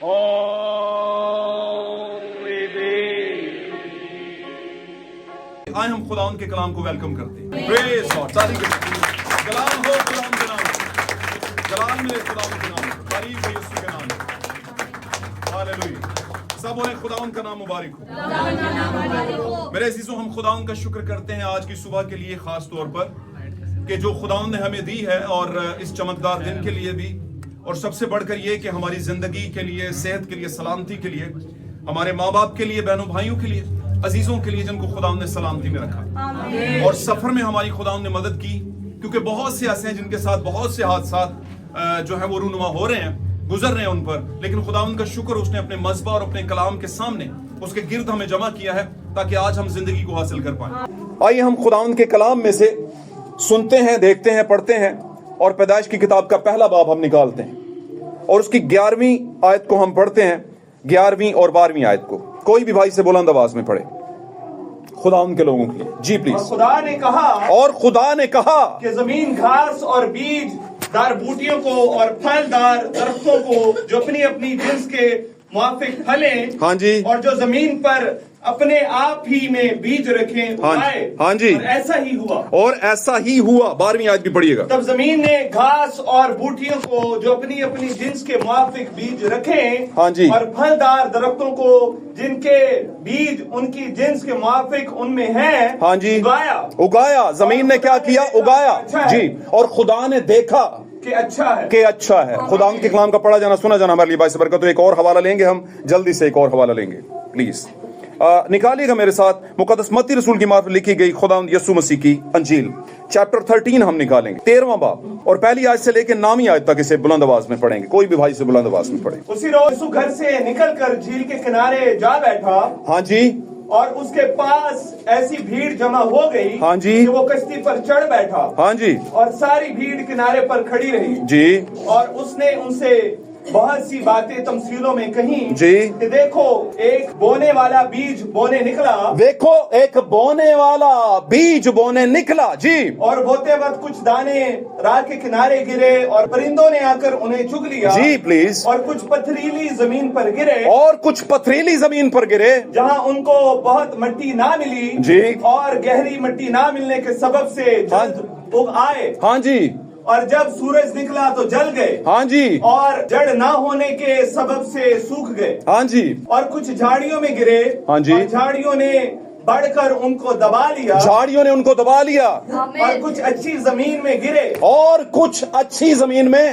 آئے ہم خداوند کے کلام کو ویلکم کرتے ہیں. پریز گاڈ. ساری کلام ہو خداوند کے نام. کلام میں خداوند کے نام. تعریف ہے یسوع کے نام. ہاللویا. سب بولیں خداوند کا نام مبارک ہو. میرے عزیزوں, ہم خداوند کا شکر کرتے ہیں آج کی صبح کے لیے, خاص طور پر کہ جو خداوند نے ہمیں دی ہے, اور اس چمکدار دن کے لیے بھی, اور سب سے بڑھ کر یہ کہ ہماری زندگی کے لیے, صحت کے لیے, سلامتی کے لیے, ہمارے ماں باپ کے لیے, بہنوں بھائیوں کے لیے, عزیزوں کے لیے جن کو خداوند نے سلامتی میں رکھا. اور سفر میں ہماری خداوند نے مدد کی, کیونکہ بہت سے ایسے ہیں جن کے ساتھ بہت سے حادثات جو ہے وہ رونما ہو رہے ہیں, گزر رہے ہیں ان پر, لیکن خداوند کا شکر اس نے اپنے مذبح اور اپنے کلام کے سامنے اس کے گرد ہمیں جمع کیا ہے تاکہ آج ہم زندگی کو حاصل کر پائیں. آئیے ہم خداوند کے کلام میں سے سنتے ہیں, دیکھتے ہیں, پڑھتے ہیں, اور پیدائش کی کتاب کا پہلا باب ہم نکالتے ہیں اور اس کی 11ویں آیت کو ہم پڑھتے ہیں, 11ویں اور 12ویں آیت کو. کوئی بھی بھائی سے بلند آواز میں پڑھے خداوند کے لوگوں کے لیے. جی پلیز. اور خدا نے کہا کہ زمین گھاس اور بیج دار بوٹیوں کو اور پھلدار درختوں کو جو اپنی اپنی جنس کے موافق پھلیں, ہاں جی, اور جو زمین پر اپنے آپ ہی میں بیج رکھیں اگائے. ہاں جی. اور ایسا ہی ہوا. اور ایسا ہی ہوا. 12ویں آیت بھی پڑھیے گا. تب زمین نے گھاس اور بوٹیوں کو جو اپنی اپنی جنس کے موافق بیج رکھیں, ہاں جی, اور پھلدار درختوں کو جن کے بیج ان کی جنس کے موافق ان میں ہیں, ہاں جی, اگایا. زمین نے کیا کیا؟ اگایا. جی. اور خدا نے دیکھا کہ اچھا ہے. کہ اچھا ہے. خداوند کے کلام کا پڑھا جانا, سنا جانا ہمارے لیے باعث برکت. تو ایک اور حوالہ لیں گے ہم, جلدی سے ایک اور حوالہ لیں گے پلیز. نکالیے گا میرے ساتھ مقدس متی رسول کی معرفت لکھی گئی خداوند یسوع مسیح کی انجیل, چیپٹر 13 ہم نکالیں گے, 13واں باب, اور پہلی آیت سے لے کے 9ویں آیت تک اسے بلند آواز میں پڑھیں گے. کوئی بھی بھائی سے بلند آواز میں پڑھیں. اسی روز یسوع گھر سے نکل کر جھیل کے کنارے جا بیٹھا. ہاں جی. اور اس کے پاس ایسی بھیڑ جمع ہو گئی, ہاں جی, کہ وہ کشتی پر چڑھ بیٹھا. ہاں جی. اور ساری بھیڑ کنارے پر کھڑی رہی. جی. اور اس نے ان سے بہت سی باتیں تمثیلوں میں کہیں. جی. کہ دیکھو ایک بونے والا بیج بونے نکلا. دیکھو ایک بونے والا بیج بونے نکلا. جی. اور بوتے وقت کچھ دانے راہ کے کنارے گرے, اور پرندوں نے آ کر انہیں چگ لیا. جی پلیز. اور کچھ پتھریلی زمین پر گرے. اور کچھ پتھریلی زمین پر گرے, جہاں ان کو بہت مٹی نہ ملی. جی. اور گہری مٹی نہ ملنے کے سبب سے جلد اگ آئے. ہاں جی. اور جب سورج نکلا تو جل گئے. ہاں جی. اور جڑ نہ ہونے کے سبب سے سوکھ گئے. ہاں جی. اور کچھ جھاڑیوں میں گرے. ہاں جی. اور جھاڑیوں نے بڑھ کر ان کو دبا لیا. جھاڑیوں نے ان کو دبا لیا. اور کچھ اچھی زمین میں گرے. اور کچھ اچھی زمین میں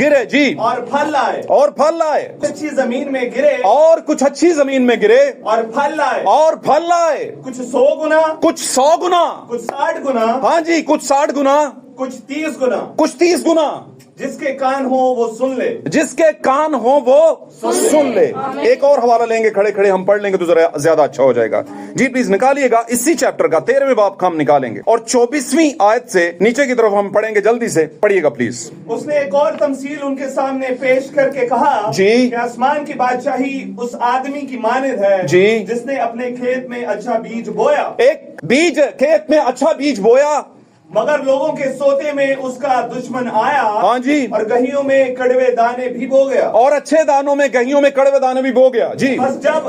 گرے. جی. اور پھل لائے. اور پھل لائے. اچھی زمین میں گرے. اور کچھ اچھی زمین میں گرے. اور پھل لائے. اور پھل لائے. کچھ 100 گنا. کچھ 100 گنا. کچھ 60 گنا. ہاں جی. کچھ 60 گنا. کچھ 30 گنا. کچھ 30 گنا. جس کے کان ہو وہ سن لے. جس کے کان ہو وہ سن لے. ایک اور حوالہ لیں گے, کھڑے کھڑے ہم پڑھ لیں گے تو ذرا زیادہ اچھا ہو جائے گا. جی پلیز نکالیے گا اسی چیپٹر کا 13ویں باب کا ہم نکالیں گے, اور 24ویں آیت سے نیچے کی طرف ہم پڑھیں گے. جلدی سے پڑھیے گا پلیز. اس نے ایک اور تمثیل ان کے سامنے پیش کر کے کہا, جی, کہ آسمان کی بادشاہی اس آدمی کی مانند ہے, جی, جس نے اپنے کھیت میں اچھا بیج بویا. ایک بیج کھیت میں اچھا بیج بویا, مگر لوگوں کے سوتے میں اس کا دشمن آیا. ہاں جی. اور گہیوں میں کڑوے دانے بھی بو گیا. اور اچھے دانوں میں گہیوں میں کڑوے دانے بھی بو گیا. جی. بس جب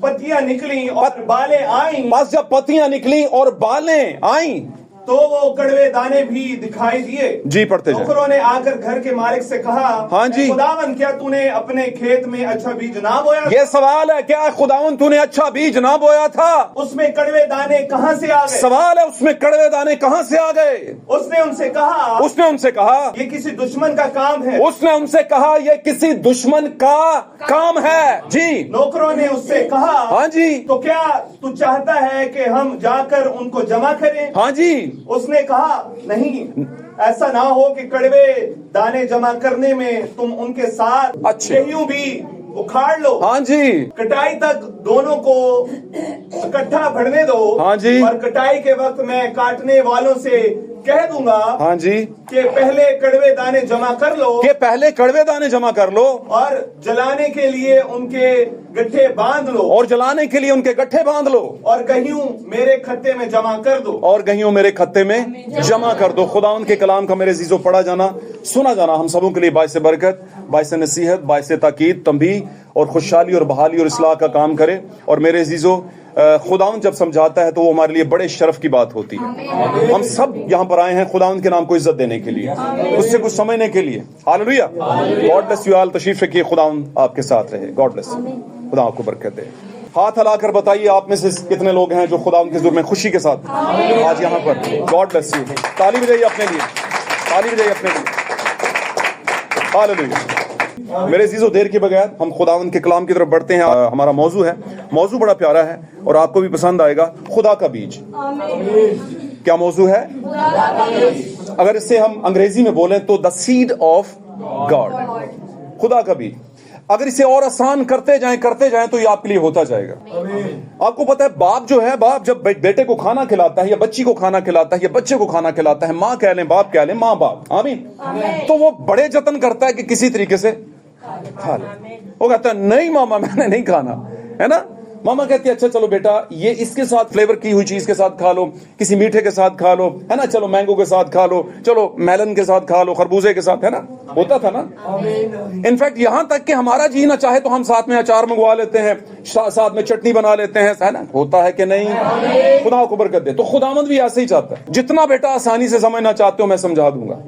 پتیاں نکلیں اور بالیں آئیں. بس جب پتیاں نکلیں اور بالیں آئیں تو وہ کڑوے دانے بھی دکھائی دیے. جی پڑھتے جائیں. نوکروں نے آ کر گھر کے مالک سے کہا, ہاں جی, خداوند کیا تو نے اپنے کھیت میں اچھا بیج نہ بویا؟ یہ سوال ہے, کیا خداوند تو نے اچھا بیج نہ بویا تھا؟ اس میں کڑوے دانے کہاں سے آ گئے؟ سوال ہے اس میں کڑوے دانے کہاں سے آ گئے؟ اس نے ان سے کہا یہ کسی دشمن کا کام ہے. اس نے ان سے کہا یہ کسی دشمن کا کام ہے. جی. نوکروں نے اس سے کہا, ہاں جی, تو کیا تو چاہتا ہے کہ ہم جا کر ان کو جمع کریں؟ ہاں جی. اس نے کہا نہیں, ایسا نہ ہو کہ کڑوے دانے جمع کرنے میں تم ان کے ساتھ گہیوں بھی اکھاڑ لو. ہاں جی. کٹائی تک دونوں کو اکٹھا بڑھنے دو. ہاں جی. اور کٹائی کے وقت میں کاٹنے والوں سے कह दूंगा हाँ जी, कि पहले कड़वे दाने जमा कर लो कि पहले कड़वे दाने जमा कर लो और जलाने के लिए उनके गट्ठे बांध लो और जलाने के लिए उनके गट्ठे बांध लो और गहियों मेरे खत्ते में जमा कर दो। और गहियों मेरे खत्ते में जमा कर दो। खुदावंद के कलाम का मेरे अजीजों पढ़ा जाना, सुना जाना हम सबों के लिए बाइस बरकत, बाइस नसीहत, बाइस ताकीद, तंबीह और खुशहाली और बहाली और इस्लाह का काम करे। और मेरे अजीजों, खुदावंद जब समझाता है तो वो हमारे लिए बड़े शर्फ की बात होती है। हम सब यहाँ पर आए हैं खुदावंद के नाम को इज्जत देने के लिए, उससे कुछ समझने के लिए। Hallelujah. God bless you all. तशरीफ रखिए, खुदावंद आपके साथ रहे। God bless you. खुदा आपको बरकत दे। हाथ हिलाकर बताइए आप में से कितने लोग हैं जो खुदावंद के हुजूर में खुशी के साथ आज यहाँ पर। God bless you. ताली बजाइए अपने लिए, ताली बजाइए अपने लिए। हालेलुया। मेरे अजीजों, देर के बगैर हम खुदावंद के कलाम की तरफ बढ़ते हैं। हमारा मौजू है, मौजू बड़ा प्यारा है और आपको भी पसंद आएगा, खुदा का बीज। क्या मौजू है? अगर इससे हम अंग्रेजी में बोलें तो द सीड ऑफ गॉड, खुदा का बीज। अगर इसे और आसान करते जाएं तो ये आपके लिए होता जाएगा। आपको पता है, बाप जो है, बाप जब बेटे को खाना खिलाता है या बच्ची को खाना खिलाता है या बच्चे को खाना खिलाता है, माँ कह लें बाप कह लें, माँ बाप, आमीन, तो वो बड़े जतन करता है कि किसी तरीके से खा ले। वो कहता है नहीं मामा मैंने नहीं खाना, है ना। मामा कहती है अच्छा चलो बेटा ये इसके साथ फ्लेवर की हुई चीज के साथ खा लो, किसी मीठे के साथ खा लो, है ना, चलो मैंगो के साथ खा लो, चलो मेलन के साथ खा लो, खरबूजे के साथ, है ना, होता था ना। इनफैक्ट यहां तक कि हमारा जी ना चाहे तो हम साथ में अचार मंगवा लेते हैं, साथ में चटनी बना लेते हैं, है ना, होता है कि नहीं। खुदा को बरकत दे। तो खुदावंद भी ऐसे ही चाहता है। जितना बेटा आसानी से समझना चाहते हो मैं समझा दूंगा,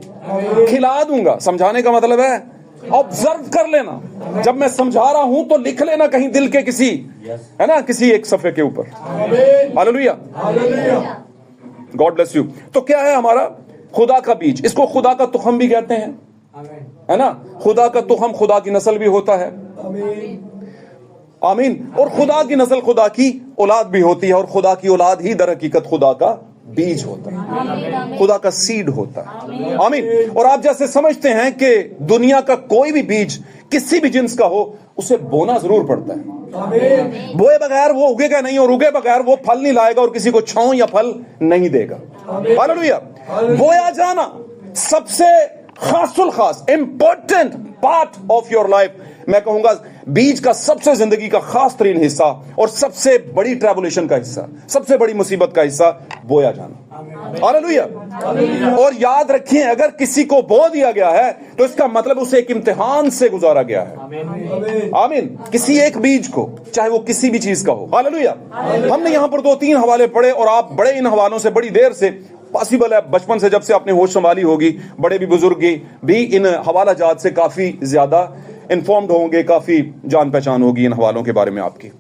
खिला दूंगा। समझाने का मतलब है ऑब्जर्व कर लेना। जब मैं समझा रहा हूं तो लिख लेना कहीं दिल के किसी, है ना, किसी एक सफे के ऊपर। Hallelujah, God bless you. तो क्या है हमारा खुदा का बीज? इसको खुदा का तुखम भी कहते हैं, है ना। खुदा का तुखम खुदा की नस्ल भी होता है, आमीन। और खुदा की नस्ल खुदा की औलाद भी होती है, और खुदा की औलाद ही दर हकीकत खुदा का बीज होता है, खुदा का सीड होता है, आमीन। और आप जैसे समझते हैं कि दुनिया का कोई भी बीज किसी भी जिन्स का हो उसे बोना जरूर पड़ता है। बोए बगैर वो उगेगा नहीं, और उगे बगैर वो फल नहीं लाएगा और किसी को छांव या फल नहीं देगा। हालेलुया। बोया जाना सबसे खासुल खास important part of your life, मैं कहूंगा बीज का सबसे जिंदगी का खास तरीन हिस्सा और सबसे बड़ी ट्रैबुलेशन का हिस्सा, सबसे बड़ी मुसीबत का हिस्सा बोया जाना। हालेलुया। और याद रखिए, अगर किसी को बो दिया गया है तो इसका मतलब उसे एक इम्तिहान से गुजारा गया है, आमीन। किसी एक बीज को, चाहे वो किसी भी चीज का हो। हालेलुया। हमने यहां पर 2-3 हवाले पढ़े और आप बड़े इन हवालों से बड़ी देर से, पॉसिबल है बचपन से जब से आपने होश संभाली होगी, बड़े भी बुजुर्ग भी इन हवाला जात से काफी ज्यादा इन्फॉर्म्ड होंगे, काफी जान पहचान होगी इन हवालों के बारे में आपकी,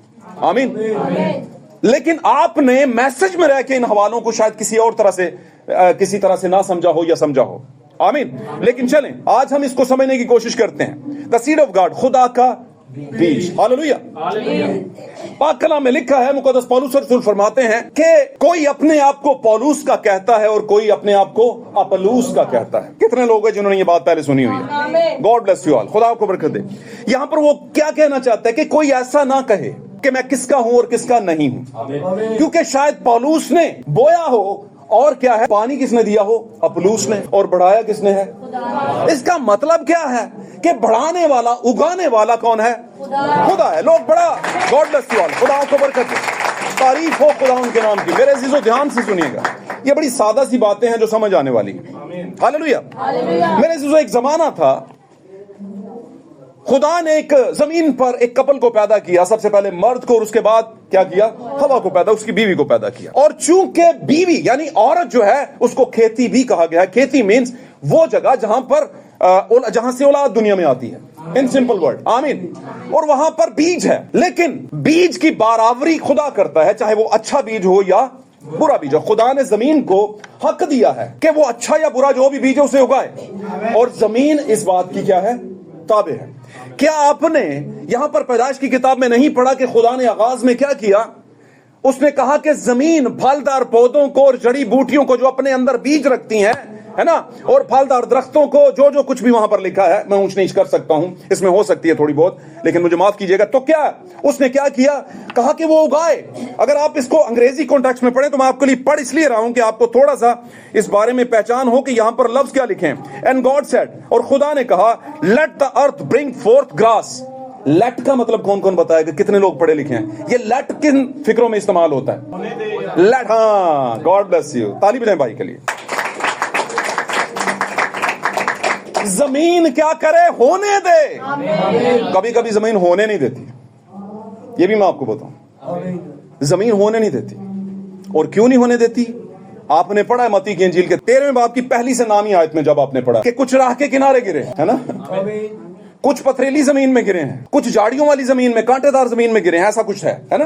आमीन। लेकिन आपने मैसेज में रह के इन हवालों को शायद किसी तरह से ना समझा हो या समझा हो, आमीन। लेकिन चलें आज हम इसको समझने की कोशिश करते हैं। द सीड ऑफ गॉड, खुदा का बीज। हालेलुया। पाक कलाम में लिखा है, मुकद्दस पौलुस रसूल फरमाते हैं कि कोई अपने आप को पौलुस का कहता है और कोई अपने आप को अपुल्लोस का कहता है। कितने लोग हैं जिन्होंने ये बात पहले सुनी हुई है? God bless you all. खुदा आपको बरकत दे। यहां पर वो क्या कहना चाहता है कि कोई ऐसा ना कहे कि मैं किसका हूं और किसका नहीं हूं, क्योंकि शायद पौलुस ने बोया हो और क्या है, पानी किसने दिया हो? अपुल्लोस ने, और बढ़ाया किसने है? इसका मतलब क्या है कि बढ़ाने वाला, उगाने वाला कौन है? खुदा है। लोग बड़ा, गॉड ब्लेस यू ऑल, खुदा को बरकत दे, तारीफ हो खुदा उनके नाम की। मेरे अजीजों ध्यान से सुनिएगा, ये बड़ी सादा सी बातें हैं जो समझ आने वाली हैं। हालेलुया। मेरे अजीजों, एक जमाना था, खुदा ने एक जमीन पर एक कपल को पैदा किया, सबसे पहले मर्द को, और उसके बाद क्या किया? हवा को पैदा, उसकी बीवी को पैदा किया। और चूंकि बीवी यानी औरत जो है उसको खेती भी कहा गया है। खेती मीन्स वो जगह जहां से औलाद दुनिया में आती है, इन सिंपल वर्ड, आमीन। और वहां पर बीज है, लेकिन बीज की बारावरी खुदा करता है, चाहे वो अच्छा बीज हो या बुरा बीज हो। खुदा ने जमीन को हक दिया है कि वो अच्छा या बुरा जो भी बीज है उसे उगाए, और जमीन इस बात की क्या है? ताबे है। क्या आपने यहां पर पैदाइश की किताब में नहीं पढ़ा कि खुदा ने आगाज में क्या किया? उसने कहा कि जमीन फलदार पौधों को और जड़ी बूटियों को जो अपने अंदर बीज रखती हैं, है ना, और फलदार दरख्तों को, जो जो कुछ भी वहां पर लिखा है, मैं ऊंच नीच कर सकता हूं, इसमें हो सकती है थोड़ी बहुत, लेकिन मुझे माफ कीजिएगा। तो क्या उसने क्या किया, कहा कि वो उगाए। अगर आप इसको अंग्रेजी कॉन्टेक्स्ट में पढ़ें तो मैं आपके लिए पढ़ इसलिए रहा हूं कि आपको थोड़ा सा इस बारे में पहचान हो कि यहां पर लफ्ज क्या लिखे हैं। एंड गॉड सेड, और खुदा ने कहा, let the earth bring forth grass. Let का मतलब कौन कौन बताएगा, कितने लोग पढ़े लिखे हैं? ये लेट किन फिक्रों में इस्तेमाल होता है? लेट, हाँ, गॉड ब्लेस यू, ताली बजाएं भाई के लिए। जमीन क्या करे, होने दे। कभी कभी जमीन होने नहीं देती, ये भी मैं आपको बताऊं, जमीन होने नहीं देती। और क्यों नहीं होने देती? आपने पढ़ा है मत्ती की इंजील के 13वें बाब की पहली से नामी आयत में, जब आपने पढ़ा कि कुछ राह के किनारे गिरे, है ना, कुछ पथरीली जमीन में गिरे हैं, कुछ झाड़ियों वाली जमीन में, कांटेदार जमीन में गिरे हैं, ऐसा कुछ है ना।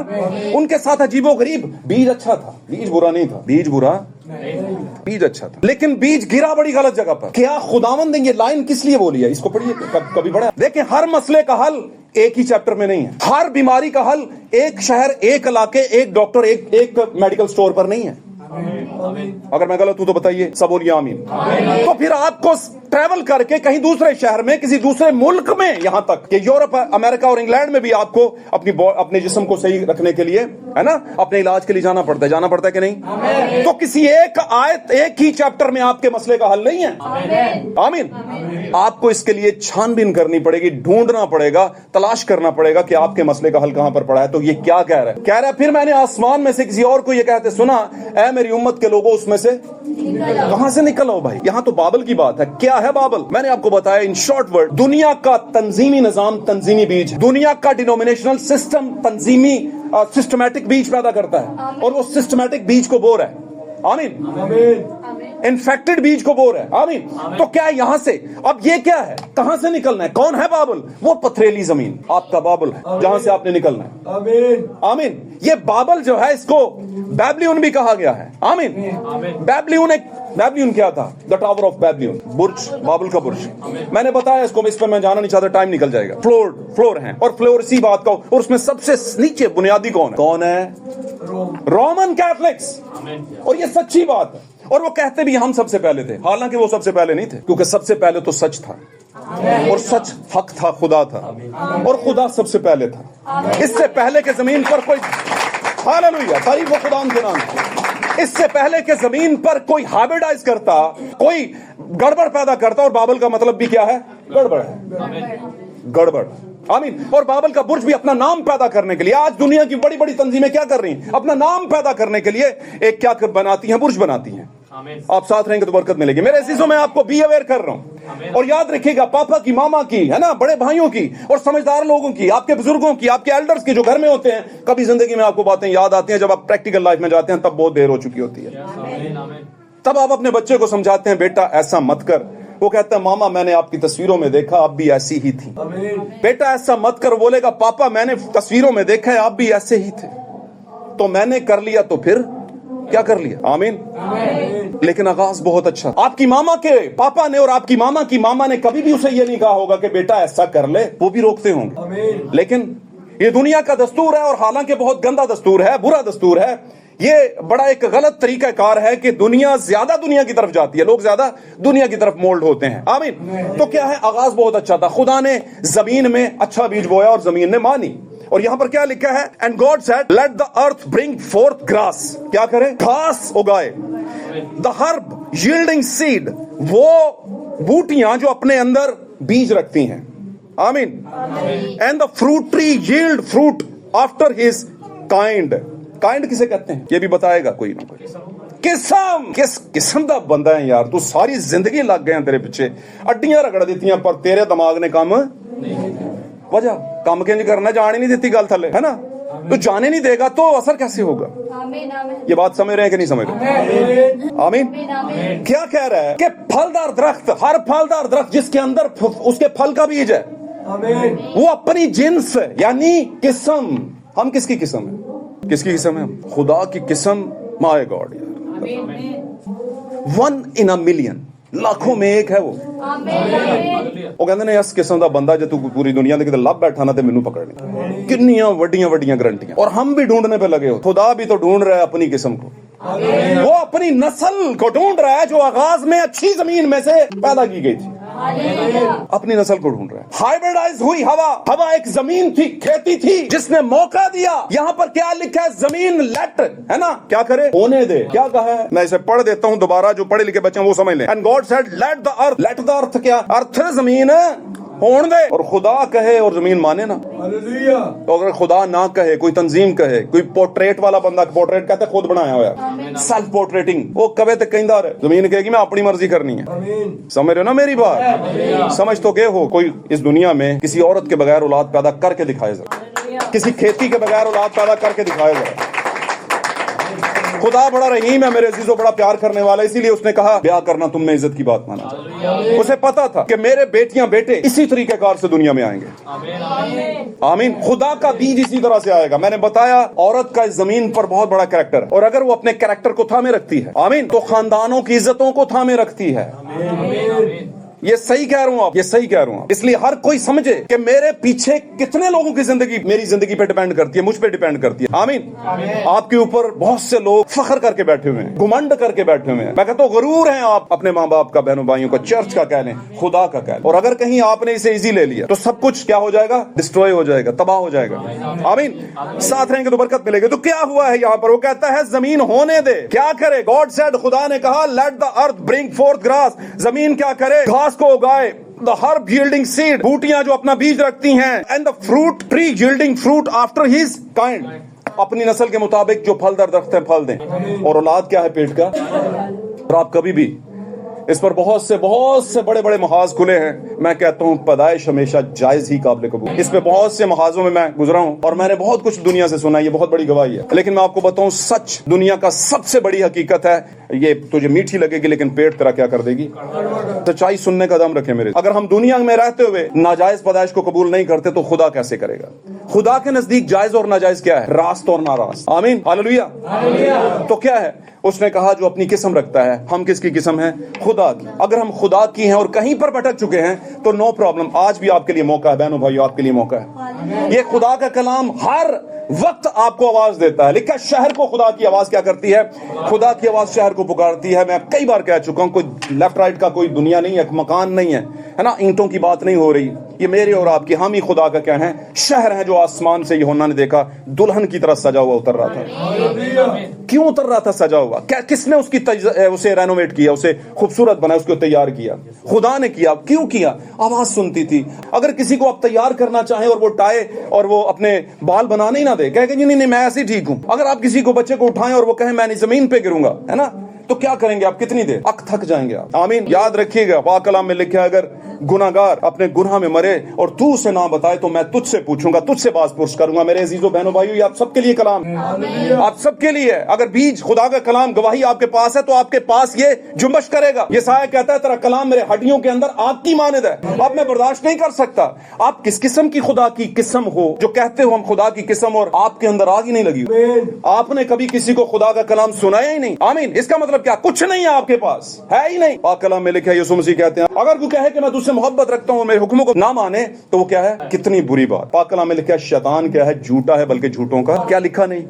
उनके साथ अजीबोगरीब बीज अच्छा था, बीज बुरा नहीं था, बीज बुरा बीज अच्छा था, लेकिन बीज गिरा बड़ी गलत जगह पर। क्या खुदावंद ने ये लाइन किस लिए बोली है? इसको पढ़िए, कभी पढ़ा? देखिए, हर मसले का हल एक ही चैप्टर में नहीं है, हर बीमारी का हल एक शहर, एक इलाके, एक डॉक्टर, एक मेडिकल स्टोर पर नहीं है। अगर मैं गलत हूं तो बताइए, सब बोलिए आमीन। तो फिर आपको ट्रैवल करके कहीं दूसरे शहर में, किसी दूसरे मुल्क में, यहां तक कि यूरोप, अमेरिका और इंग्लैंड में भी आपको अपने जिस्म को सही रखने के लिए, है ना, अपने इलाज के लिए जाना पड़ता है कि नहीं? तो किसी एक आयत, एक ही चैप्टर में आपके मसले का हल नहीं है। आमीन। आपको इसके लिए छानबीन करनी पड़ेगी, ढूंढना पड़ेगा, तलाश करना पड़ेगा कि आपके मसले का हल कहां पर पड़ा है। तो ये क्या कह रहा है? फिर मैंने आसमान में से किसी और को ये कहते सुना, ऐ मेरी उम्मत के लोगों, उसमें से कहां से निकल आओ भाई। यहां तो बाबल की बात है। क्या है बाबल? मैंने आपको बताया इन शॉर्ट वर्ड, दुनिया का तंजीमी निजाम, तंजीमी बीज, दुनिया का डिनोमिनेशनल सिस्टम तंजीमी सिस्टमैटिक बीज पैदा करता है, और वो सिस्टमैटिक बीज को बो रहा है। आमीन। इन्फेक्टेड बीज को बो रहा है। आमीन। तो क्या है यहां से? अब ये क्या है, कहां से निकलना है? कौन है बाबल? वो पथरेली जमीन आपका बाबल है, जहां से आपने निकलना है। आमीन। आमीन। ये बाबल जो है, इसको बैबलियन भी कहा गया है। आमीन। बैबलियन क्या था? द टावर ऑफ बैबलियन, बुर्ज, बाबल का बुर्ज। मैंने बताया इसको, इस पर मैं जाना नहीं चाहता, टाइम निकल जाएगा। फ्लोर है, और फ्लोर इसी बात का, और उसमें सबसे नीचे बुनियादी कौन है? Roman Catholics. और ये सच्ची बात है, और वो कहते भी हम सबसे पहले थे, हालांकि वो सबसे पहले नहीं थे, क्योंकि सबसे पहले तो सच था, और सच हक था, खुदा था, और खुदा सबसे पहले था। इससे पहले के जमीन पर कोई, हालेलुया, तारीफ हो खुदा के नाम। इससे पहले के जमीन पर कोई हाइब्रिडाइज करता, कोई गड़बड़ पैदा करता, और बाबल का मतलब भी क्या है? गड़बड़ है, गड़बड़। आमीन। और बाबल का बुर्ज भी अपना नाम पैदा करने के लिए, आज दुनिया की बड़ी बड़ी तंजीमें क्या कर रही हैं? अपना नाम पैदा करने के लिए एक क्या बनाती हैं? बुर्ज बनाती हैं। आप साथ रहेंगे तो बरकत मिलेगी। मेरे चीजों में आपको बी अवेयर कर रहा हूं, और याद रखिएगा, पापा की, मामा की, है ना, बड़े भाइयों की, और समझदार लोगों की, आपके बुजुर्गों की, आपके एल्डर्स की, जो घर में होते हैं। कभी जिंदगी में आपको बातें याद आती हैं, जब आप प्रैक्टिकल लाइफ में जाते हैं, तब बहुत देर हो चुकी होती है। तब आप अपने बच्चे को समझाते हैं, बेटा ऐसा मत कर। वो कहता है, मामा मैंने आपकी तस्वीरों में देखा, आप भी ऐसी ही थी। बेटा ऐसा मत कर। बोलेगा, पापा मैंने तस्वीरों में देखा है, आप भी ऐसे ही थे, तो मैंने कर लिया, तो फिर क्या कर लिया? आमीन। लेकिन आगाज बहुत अच्छा। आपकी मामा के पापा ने और आपकी मामा की मामा ने कभी भी उसे ये नहीं कहा होगा कि बेटा ऐसा कर ले, वो भी रोकते होंगे। लेकिन ये दुनिया का दस्तूर है, और हालांकि बहुत गंदा दस्तूर है, बुरा दस्तूर है। ये बड़ा एक गलत तरीका कार है कि दुनिया ज्यादा दुनिया की तरफ जाती है, लोग ज्यादा दुनिया की तरफ मोल्ड होते हैं। आमीन। तो क्या है, आगाज बहुत अच्छा था। खुदा ने जमीन में अच्छा बीज बोया, और जमीन ने मानी। और यहां पर क्या लिखा है? And God said, late the earth bring forth grass. क्या करे? घास उगाए। द हर्ब यील्डिंग सीड, वो बूटियां जो अपने अंदर बीज रखती हैं। आमीन। And the fruit tree yield fruit after his kind. Kind किसे कहते हैं? ये भी बताएगा कोई ना कोई। किस्म, किस किस्म का बंदा है यार तू? सारी जिंदगी लग गए तेरे पीछे, अड्डियां रगड़ दी, पर तेरे दिमाग ने काम वजह काम के करना, जाने नहीं देती गल थले, है ना? तो जाने नहीं देगा तो असर कैसे होगा? ये बात समझ रहे हैं कि नहीं समझ रहे? आमीन। क्या कह रहा है कि फलदार दरख्त, हर फलदार दरख्त जिसके अंदर उसके फल का बीज है, वो अपनी जिन्स यानी किस्म। हम किसकी किस्म है? किसकी किस्म है? खुदा की किस्म। माय गॉड यार, 1 in a million, लाखों में एक है वो। वो कहते ने इस किस्म का बंदा जो तू पूरी दुनिया के लब बैठा ना, तो मैनू पकड़ ले। कितनियां वड्डियां वड्डियां गारंटियां, और हम भी ढूंढने पे लगे हो। खुदा भी तो ढूंढ रहा है अपनी किस्म को। वो अपनी नस्ल को ढूंढ रहा है जो आगाज में अच्छी जमीन में से पैदा की गई थी, अपनी नस्ल को ढूंढ रहा है। हाइब्रिडाइज हुई हवा एक जमीन थी, खेती थी, जिसने मौका दिया। यहाँ पर क्या लिखा है? जमीन लेट, है ना, क्या करे? होने दे। क्या कहा है? मैं इसे पढ़ देता हूँ दोबारा, जो पढ़े लिखे बच्चे हैं वो समझ लें। And God said let the earth. Late the अर्थ क्या? अर्थ है जमीन, होने दे। और खुदा कहे और जमीन माने ना। तो अगर खुदा ना कहे, कोई तंजीम कहे, कोई पोर्ट्रेट वाला बंदा, पोर्ट्रेट कहते खुद बनाया हुआ, सेल्फ पोर्ट्रेटिंग, वो कवे तक कहता है, जमीन कहेगी मैं अपनी मर्जी करनी है। समझ रहे हो ना मेरी बात? समझ तो के हो? कोई इस दुनिया में किसी औरत के बगैर औलाद पैदा करके दिखाए जरा, किसी खेती के बगैर औलाद पैदा करके दिखाए जरा। खुदा बड़ा रहीम है मेरे अजीजों, बड़ा प्यार करने वाला, इसीलिए उसने कहा ब्याह करना तुम में इज्जत की बात माना। उसे पता था कि मेरे बेटियां बेटे इसी तरीके कार से दुनिया में आएंगे। आमीन। खुदा का बीज इसी तरह से आएगा। मैंने बताया औरत का इस जमीन पर बहुत बड़ा कैरेक्टर है, और अगर वो अपने कैरेक्टर को थामे रखती है, आमीन, तो खानदानों की इज्जतों को थामे रखती है। ये सही कह रहा हूं आप, ये सही कह रहा हूं। इसलिए हर कोई समझे कि मेरे पीछे कितने लोगों की जिंदगी मेरी जिंदगी पे डिपेंड करती है, मुझ पे डिपेंड करती है। आमीन। आपके ऊपर बहुत से लोग फख्र करके बैठे हुए हैं, घुमंड करके बैठे हुए हैं। मैं कहता हूं गरूर हैं आप अपने माँ बाप का, बहनों भाइयों का, चर्च का कह लें, खुदा का कह लें। और अगर कहीं आपने इसे इजी ले लिया तो सब कुछ क्या हो जाएगा? डिस्ट्रॉय हो जाएगा, तबाह हो जाएगा। आमीन। साथ रहेंगे तो बरकत मिलेगी। तो क्या हुआ है यहाँ पर? वो कहता है जमीन होने दे। क्या करे? गॉड सेड, खुदा ने कहा let the earth bring forth grass. जमीन क्या करे? घास को उगाए। The herb yielding seed, बूटियां जो अपना बीज रखती हैं, and the fruit tree yielding fruit after his kind, अपनी नस्ल के मुताबिक जो फलदार दरख्त है फल दें। और औलाद क्या है? पेट का। और आप कभी भी इस पर बहुत से बड़े बड़े महाज खुले हैं। मैं कहता हूँ पैदाइश हमेशा जायज ही काबिल कबूल। इस पे बहुत से महाजों में मैं गुजरा हूँ और मैंने बहुत कुछ दुनिया से सुना है, ये बहुत बड़ी गवाही है। लेकिन मैं आपको बताऊं, सच दुनिया का सबसे बड़ी हकीकत है, ये तुझे मीठी लगेगी लेकिन पेट तेरा क्या कर देगी? सच्चाई सुनने का दम रखे मेरे। अगर हम दुनिया में रहते हुए नाजायज पैदाइश को कबूल नहीं करते तो खुदा कैसे करेगा? खुदा के नजदीक जायज और नाजायज क्या है? रास्त और नारास्त। आमीन, हालेलुया। तो क्या है? उसने कहा जो अपनी किस्म रखता है। हम किसकी किस्म है? खुदा की। अगर हम खुदा की हैं और कहीं पर भटक चुके हैं तो नो प्रॉब्लम, आज भी आपके लिए मौका है बहनों भाइयों, आपके लिए मौका है। ये खुदा का कलाम हर वक्त आपको आवाज देता है। लिखा शहर को खुदा की आवाज क्या करती है? खुदा की आवाज शहर को पुकारती है। मैं कई बार कह चुका हूं, कोई लेफ्ट राइट का कोई दुनिया नहीं है, मकान नहीं है ना, ईंटों की बात नहीं हो रही। ये मेरे और आपकी, हम ही खुदा का क्या है? शहर है जो आसमान से यूहन्ना ने देखा दुल्हन की तरह सजा हुआ उतर रहा था। क्यों उतर रहा था सजा हुआ? क्या किसने उसे रेनोवेट किया, उसे खूबसूरत बनाया, उसको तैयार किया? खुदा ने किया। क्यों किया? आवाज सुनती थी। अगर किसी को आप तैयार करना चाहें और वो टाए और वो अपने बाल बनाने ही ना दे, कहेगा नहीं मैं ऐसे ही ठीक हूं। अगर आप किसी को बच्चे को उठाएं और वो कहे मैं नहीं जमीन पे गिरूंगा, है ना, तो क्या करेंगे आप? कितनी देर? अक थक जाएंगे आप। आमीन। याद रखिएगा, पाक कलाम में लिखा है अगर गुनाहगार अपने गुनाह में मरे और तू उसे ना बताए तो मैं तुझसे पूछूंगा, तुझसे बात पुरस करूंगा। मेरे अजीजों बहनों भाइयों, ये आप सबके लिए कलाम है, आप सबके लिए। अगर बीज खुदा का कलाम गवाही आपके पास है तो आपके पास ये जुम्बश करेगा। ये साया कहता है तेरा कलाम मेरे हड्डियों के अंदर आग की मानद है, अब मैं बर्दाश्त नहीं कर सकता। आप किस किस्म की खुदा की किस्म हो जो कहते हो हम खुदा की किस्म, और आपके अंदर आग ही नहीं लगी? आपने कभी किसी को खुदा का कलाम सुनाया ही नहीं। आमीन। इसका मतलब क्या? कुछ नहीं है आपके पास, है ही नहीं। पाक कलाम में लिखा है, यीशु मसीह कहते हैं अगर कोई कहे कि मैं तुझसे मोहब्बत रखता हूं, मेरे हुक्मों को ना माने तो वो क्या है? कितनी बुरी बात। पाक कलाम में लिखा है शैतान क्या है? झूठा है, बल्कि झूठों का क्या लिखा नहीं।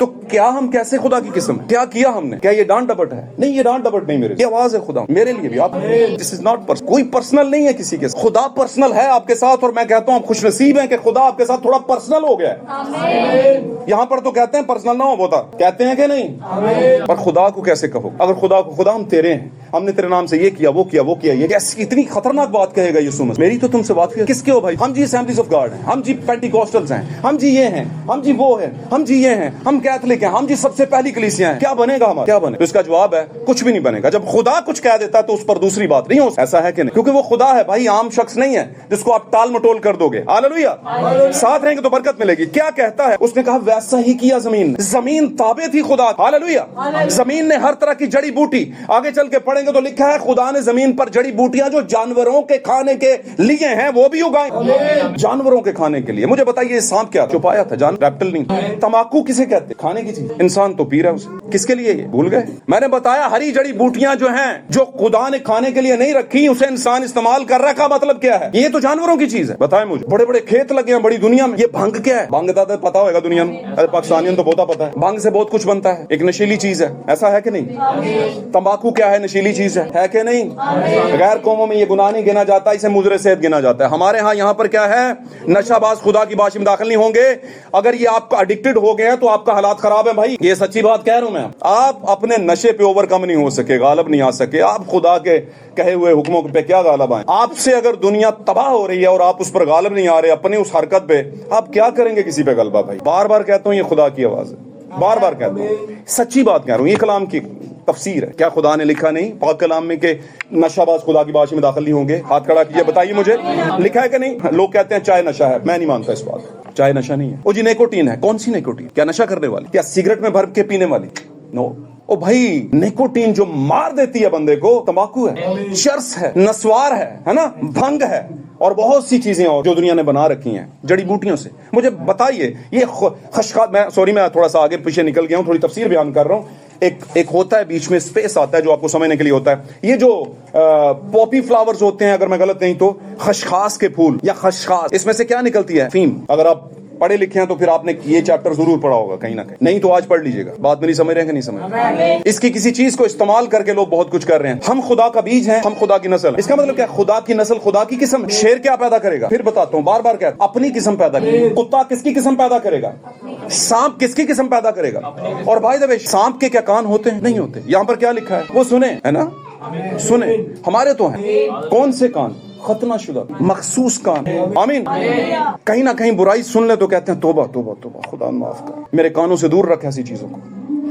तो क्या हम कैसे खुदा की किस्म? क्या किया हमने? क्या ये डांट डपट है? नहीं, ये डांट डपट नहीं, मेरे ये आवाज है खुदा मेरे लिए भी। आप दिस इज नॉट पर्सनल, कोई पर्सनल नहीं है किसी के साथ। खुदा पर्सनल है आपके साथ, और मैं कहता हूं आप खुशनसीब हैं कि खुदा आपके साथ थोड़ा पर्सनल हो गया है। यहाँ पर तो कहते हैं पर्सनल ना हो होता, कहते हैं कि नहीं? पर खुदा को कैसे कहो? अगर खुदा को, खुदा हम तेरे हैं, हमने तेरे नाम से ये किया वो किया वो किया, ये कैसी इतनी खतरनाक बात कहेगा यीशु मसीह? मेरी तो तुमसे बात की। किसके हो भाई? हम जी असेंबलीज ऑफ गॉड हैं, हम जी पेंटिकॉस्टल्स हैं, हम जी ये हैं, हम जी वो हैं, हम जी ये हैं, हम कैथलिक हैं, हम जी सबसे पहली कलीसिया है। क्या बनेगा हमारा? क्या बने? तो इसका जवाब है कुछ भी नहीं बनेगा। जब खुदा कुछ कह देता तो उस पर दूसरी बात नहीं हो, ऐसा है कि नहीं? क्योंकि वो खुदा है भाई, आम शख्स नहीं है जिसको आप टाल मटोल कर दोगे। हालेलुया। साथ रहेंगे तो बरकत मिलेगी। क्या कहता है? उसने कहा वैसा ही किया जमीन। जमीन ताबे थी खुदा। हालेलुया। जमीन ने हर तरह की जड़ी बूटी, आगे चल के पढ़ेंगे پڑھیں گے تو لکھا ہے خدا نے زمین پر جڑی بوٹیاں جو جانوروں کے کھانے کے لیے ہیں وہ بھی اگائیں. جانوروں کے کھانے کے لیے. مجھے بتائیے سانپ کیا چھپایا تھا؟ جان ریپٹل نہیں. تمباکو کسے کہتے؟ کھانے کی چیز. انسان تو پی رہا ہے اسے. کس کے لیے؟ یہ بھول گئے. میں نے بتایا ہری جڑی بوٹیاں جو ہیں جو خدا نے کھانے کے لیے نہیں رکھی اسے انسان استعمال کر رہا ہے. کا مطلب کیا ہے؟ یہ تو جانوروں کی چیز ہے. بتائیں مجھے. بڑے بڑے کھیت لگے ہیں بڑی دنیا میں. یہ بھنگ کیا ہے؟ بھنگ تو پتا ہوگا دنیا میں. پاکستانیوں تو بہت پتا ہے. بھنگ سے بہت کچھ بنتا ہے. ایک نشیلی چیز ہے. ایسا ہے کہ نہیں؟ تمباکو کیا ہے؟ نشیلی چیز ہے کہ نہیں؟ غیر قوموں میں یہ گناہ نہیں گنا جاتا, اسے مضر صحت گنا جاتا ہے. ہمارے ہاں یہاں پر کیا ہے؟ نشہ باز خدا کی باشی میں داخل نہیں ہوں گے. اگر یہ آپ کا ایڈکٹڈ ہو گئے ہیں تو آپ کا حالات خراب ہے بھائی. یہ سچی بات کہہ رہا ہوں میں. آپ اپنے نشے پہ اوور کم نہیں ہو سکے, غالب نہیں آ سکے. آپ خدا کے کہے ہوئے حکموں پہ کیا غالب آئیں؟ آپ سے اگر دنیا تباہ ہو رہی ہے اور آپ اس پر غالب نہیں آ رہے اپنی اس حرکت پہ, آپ کیا کریں گے کسی پہ غلبہ بھائی؟ بار بار کہتا ہوں یہ خدا کی آواز ہے. بار بار کہتا ہوں سچی بات کہہ رہا ہوں. یہ کلام کی تفسیر ہے. کیا خدا نے لکھا نہیں پاک کلام میں کہ نشہ باز خدا کی باشی میں داخل نہیں ہوں گے؟ ہاتھ کھڑا کیجئے, بتائیے مجھے لکھا ہے کہ نہیں؟ لوگ کہتے ہیں چائے نشہ ہے. میں نہیں مانتا اس بات. چائے نشہ نہیں ہے. وہ جی نیکوٹین ہے. کون سی نیکوٹین؟ کیا نشہ کرنے والی؟ کیا سگریٹ میں بھر کے پینے والی؟ نو. او بھائی نیکوٹین جو مار دیتی ہے بندے کو تمباکو ہے, چرس ہے, نسوار ہے نا, بھنگ ہے, اور بہت سی چیزیں اور جو دنیا نے بنا رکھی ہیں جڑی بوٹیوں سے. مجھے بتائیے یہ خشخاش, میں سوری میں تھوڑا سا آگے پیچھے نکل گیا ہوں, تھوڑی تفسیر بیان کر رہا ہوں. ایک ہوتا ہے بیچ میں اسپیس آتا ہے جو آپ کو سمجھنے کے لیے ہوتا ہے. یہ جو پوپی فلاورز ہوتے ہیں اگر میں غلط نہیں تو خشخاش کے پھول یا خشخاش, اس میں سے کیا نکلتی ہے؟ فیم. اگر آپ پڑھے لکھے ہیں تو پھر آپ نے یہ چیپٹر ضرور پڑھا ہوگا کہیں نہ کہیں, نہیں تو آج پڑھ لیجئے گا. بات میری سمجھ رہے ہیں کہ نہیں سمجھ رہے؟ اس کی کسی چیز کو استعمال کر کے لوگ بہت کچھ کر رہے ہیں. ہم خدا کا بیج ہیں, ہم خدا کی نسل. اس کا مطلب کیا؟ خدا کی نسل, خدا کی قسم. شیر کیا پیدا کرے گا؟ پھر بتاتا ہوں, بار بار کہتا ہوں اپنی قسم پیدا کرے گا. کتا کس کی قسم پیدا کرے گا؟ سانپ کس کی قسم پیدا کرے گا؟ اور بھائی دبے سانپ کے کیا کان ہوتے ہیں؟ نہیں ہوتے. یہاں پر کیا لکھا ہے وہ سنیں, ہے نا, سنیں. ہمارے تو ہیں. کون سے کان؟ ختنہ شدہ مخصوص کان. آمین. کہیں نہ کہیں برائی سن لے تو کہتے ہیں توبہ توبہ توبہ, خدا معاف کر, میرے کانوں سے دور رکھ ایسی چیزوں کو.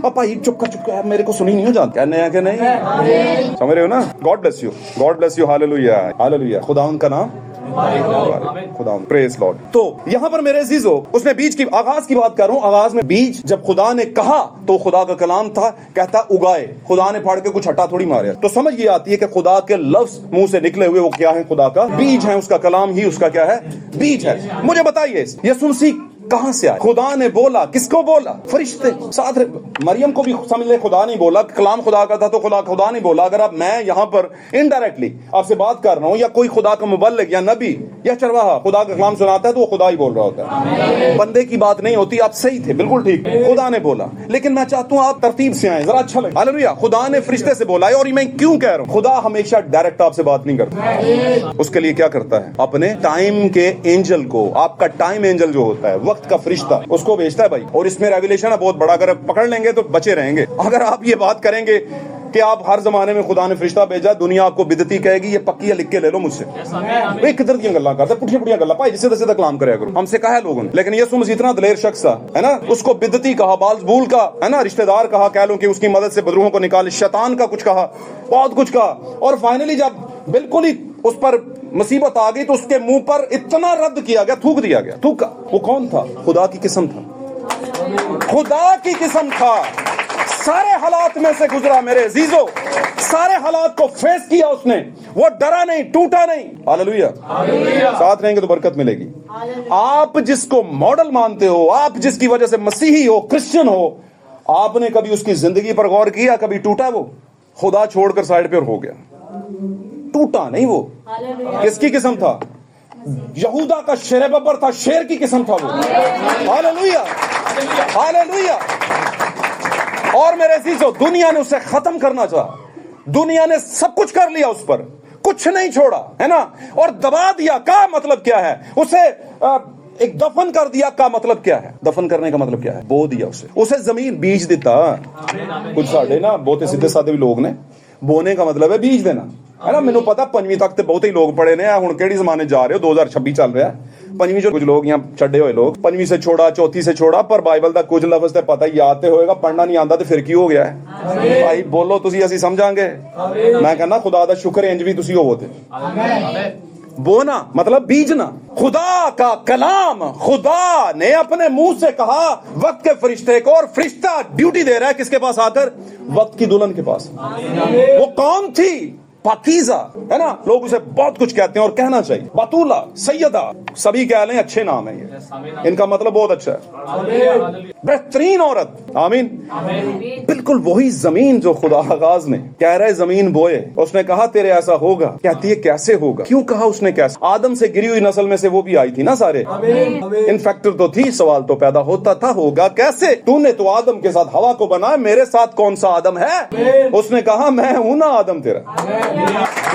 پاپا یہ چپ کر میرے کو سنی نہیں ہو جاتا. کہنے ہیں کہ نہیں؟ سمجھ رہے ہو نا. God bless you, God bless you. Hallelujah hallelujah. خدا ان کا نام خدا, پریز لارڈ. تو یہاں پر میرے عزیزو اس نے بیج کی آغاز کی بات کر رہا ہوں. آغاز میں بیج جب خدا نے کہا تو خدا کا کلام تھا, کہتا اگائے. خدا نے پھاڑ کے کچھ ہٹا تھوڑی ماریا. تو سمجھ یہ آتی ہے کہ خدا کے لفظ منہ سے نکلے ہوئے وہ کیا ہے؟ خدا کا بیج ہے. اس کا کلام ہی اس کا کیا ہے؟ بیج ہے. مجھے بتائیے یسوع مسیح کہاں سے آئے؟ خدا نے بولا. کس کو بولا؟ فرشتے ساتھ. مریم کو بھی سمجھ لے خدا نہیں بولا, کلام خدا کا تھا تو خدا نہیں بولا. اگر اب میں یہاں پر انڈائریکٹلی آپ سے بات کر رہا ہوں یا کوئی خدا کا مبلغ یا نبی یا چرواہا خدا کا کلام سناتا ہے تو وہ خدا ہی بول رہا ہوتا ہے. بندے کی بات نہیں ہوتی. آپ صحیح تھے, بالکل ٹھیک, خدا نے بولا. لیکن میں چاہتا ہوں آپ ترتیب سے آئیں, ذرا اچھا لگے. ہاللویا. خدا نے فرشتے سے بولا ہے. اور میں کیوں کہہ رہا ہوں, خدا ہمیشہ ڈائریکٹ آپ سے بات نہیں کرتا. اس کے لیے کیا کرتا ہے؟ اپنے ٹائم کے اینجل کو, آپ کا ٹائم اینجل جو ہوتا ہے وقت کا فرشتہ, اس کو بھیجتا ہے بھائی. اور اس میں ریویلیشن ہے بہت بڑا. اگر پکڑ لیں گے تو بچے رہیں گے. اگر آپ یہ بات کریں گے کہ آپ ہر زمانے میں خدا نے فرشتہ بھیجا, دنیا آپ کو بدعتی کہے گی. یہ پکی ہے, لکھ کے لے لو مجھ سے. ایک قدر کی گلاں کرتا ہے, پٹھیاں پٹھیاں گلاں پائی جسے سیدھا کلام کرے کرو. ہم سے کہا ہے لوگوں نے, لیکن یسوع مسیح اتنا دلیر شخص تھا, ہے نا, اس کو بدعتی کہا, بالزبول کا, ہے نا, رشتہ دار کہا, کہہ لوں کہ اس کی مدد سے بدروہوں کو نکالے, شیطان کا کچھ کہا, بہت کچھ کہا. اور فائنلی جب بالکل ہی اس پر مصیبت آ گئی تو اس کے منہ پر اتنا رد کیا گیا, تھوک دیا گیا. تھوکا. وہ کون تھا؟ خدا کی قسم تھا. خدا کی قسم تھا. سارے حالات میں سے گزرا میرے عزیزو, سارے حالات کو فیس کیا اس نے. وہ ڈرا نہیں, ٹوٹا نہیں. ہاللویا. ساتھ رہیں گے تو برکت ملے گی. آپ جس کو ماڈل مانتے ہو, آپ جس کی وجہ سے مسیحی ہو, کرسچن ہو, آپ نے کبھی اس کی زندگی پر غور کیا؟ کبھی ٹوٹا وہ؟ خدا چھوڑ کر سائڈ پہ ہو گیا, ٹوٹا نہیں. وہ کس کی قسم تھا؟ یہودا کا شیر ببر تھا, شیر کی قسم تھا وہ. Hallelujah hallelujah. اور میرے عزیزو دنیا نے اسے ختم کرنا چاہا, دنیا نے سب کچھ کر لیا, اس پر کچھ نہیں چھوڑا, ہے نا, اور دبا دیا. کا مطلب کیا ہے؟ اسے ایک دفن کر دیا. کا مطلب کیا ہے؟ دفن کرنے کا مطلب کیا ہے؟ بو دیا اسے زمین, بیج دیتا. کچھ ساڑھے نا بہت سیدھے سادے بھی لوگ نے, بونے کا مطلب ہے بیج دینا, ہے نا. مینوں پتا 5ویں تک تے بہت ہی لوگ پڑھے نے. ہن کیڑی زمانے جا رہے ہو, 2026 چل رہا ہے. 5ویں جو کچھ لوگ یہاں چھڈے ہوئے لوگ 5ویں سے چھوڑا, 4تھی سے چھوڑا, پر بائبل دا کچھ لفظ تے پتہ ہی یاد تے ہوئے گا, پڑھنا نہیں آندا تے پھر کی ہو گیا ہے بھائی؟ بولو تسی, اسی سمجھاں گے. میں کہنا خدا دا شکر انج بھی تسی ہوو تے बोना मतलब बीजना। खुदा का कलाम, खुदा ने अपने मुंह से कहा वक्त के फरिश्ते को, और फरिश्ता ड्यूटी दे रहा है किसके पास आकर? वक्त की दुल्हन के पास। वो कौन थी? पाकीज़ा, है ना? लोग उसे बहुत कुछ कहते हैं और कहना चाहिए। बतूला, सैयदा, सभी कह लें अच्छे नाम है ये, इनका मतलब बहुत अच्छा है। बेहतरीन औरत, आमीन। बिल्कुल वही जमीन जो खुदा आगाज ने कह रहे जमीन बोए, उसने कहा तेरे ऐसा होगा। कहती है कैसे होगा? क्यों कहा उसने कैसे? आदम से गिरी हुई नस्ल में से वो भी आई थी ना सारे। इनफैक्टर तो थी, सवाल तो पैदा होता था होगा कैसे? तूने तो आदम के साथ हवा को बनाया, मेरे साथ कौन सा आदम है? उसने कहा मैं हूं ना आदम तेरा।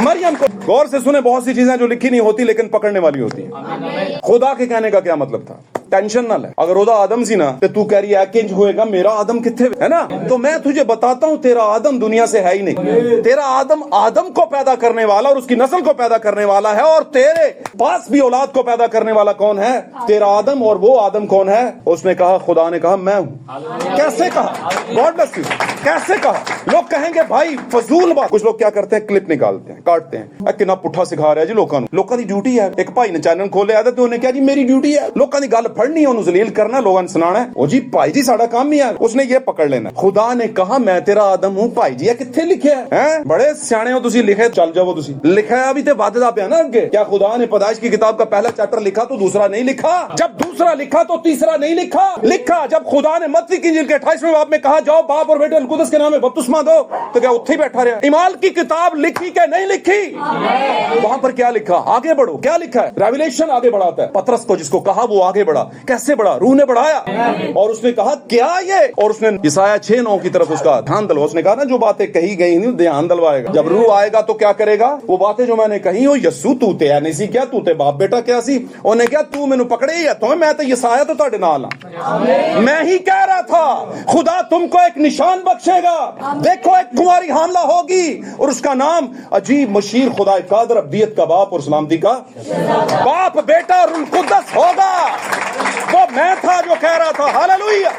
मरियम को गौर से सुने, बहुत सी चीजें जो लिखी नहीं होती लेकिन पकड़ने वाली होती है। खुदा के कहने का क्या मतलब था? टेंशन ना ले, अगर ओदा आदम सी ना तो तू कह रही है किंज होएगा, मेरा आदम किथे है ना? तो मैं तुझे बताता हूँ तेरा आदम दुनिया से है ही नहीं। तेरा आदम आदम को पैदा करने वाला और उसकी नस्ल को पैदा करने वाला है, और तेरे पास भी औलाद को पैदा करने वाला कौन है? तेरा आदम। और वो आदम कौन है? उसने कहा, खुदा ने कहा मैं हूँ। कैसे कहा? God bless you. कैसे कहा? लोग कहेंगे भाई फजूल बात। कुछ लोग क्या करते हैं, क्लिप निकालते हैं, काटते हैं, कितना पुट्ठा सिखा रहा है जी लोगों को। लोगों की ड्यूटी है। एक भाई ने चैनल खोले आया तो उन्हें क्या जी मेरी ड्यूटी है लोगों की गल फड़नी, उन्हें जलील करना, लोगों ने सुनाना है। ओ जी भाई जी साडा काम ही है। उसने ये पकड़ लेना, खुदा ने कहा मैं तेरा आदम हूँ। भाई जी किथे लिखे है? बड़े सियाने हो तुसी, लिखे चल जाओ तुसी। लिखा है अभी तो वादा पे ना अगे। क्या खुदा ने पैदाइश की किताब का पहला चैप्टर लिखा तो दूसरा नहीं लिखा? जब दूसरा लिखा तो तीसरा नहीं लिखा? लिखा। जब खुदा ने मत्ती की इंजील के 28वें बाब में कहा जाओ बाप और बेटे अलकुदस के नाम में बपतिस्मा दो, तो क्या उत्थे ही बैठा रहा? ईमान की किताब लिखी क्या नहीं लिखी? वहां पर क्या लिखा? आगे बढ़ो। क्या लिखा है? रेवलेशन आगे बढ़ाता है। पतरस को जिसको कहा वो आगे बढ़ा। कैसे बढ़ा? रूह ने बढ़ाया और उसने कहा क्या ये, और उसने यशायाह 6:9 की तरफ उसका ध्यान दिलवा। उसने कहा ना जो बातें कही गई नहीं ध्यान दिलवाएगा। जब रूह आएगा तो क्या करेगा? वो बातें जो मैंने कही हो यस्सू तू ते है नहीं सी क्या, तू ते बाप बेटा क्या सी? उन्हें क्या तू मैनू पकड़े या तो मैं तो यशायाह तो तुहाडे नाल हां। मैं ही कह रहा था खुदा तुमको एक निशान बख्शेगा। देखो एक कुंवारी हामला होगी और उसका नाम अजीब मशीर खुदा कादर अब्दियत का बाप और सलामती का बाप बेटा रूह कुद्दस होगा। वो मैं था जो कह रहा था। Hallelujah,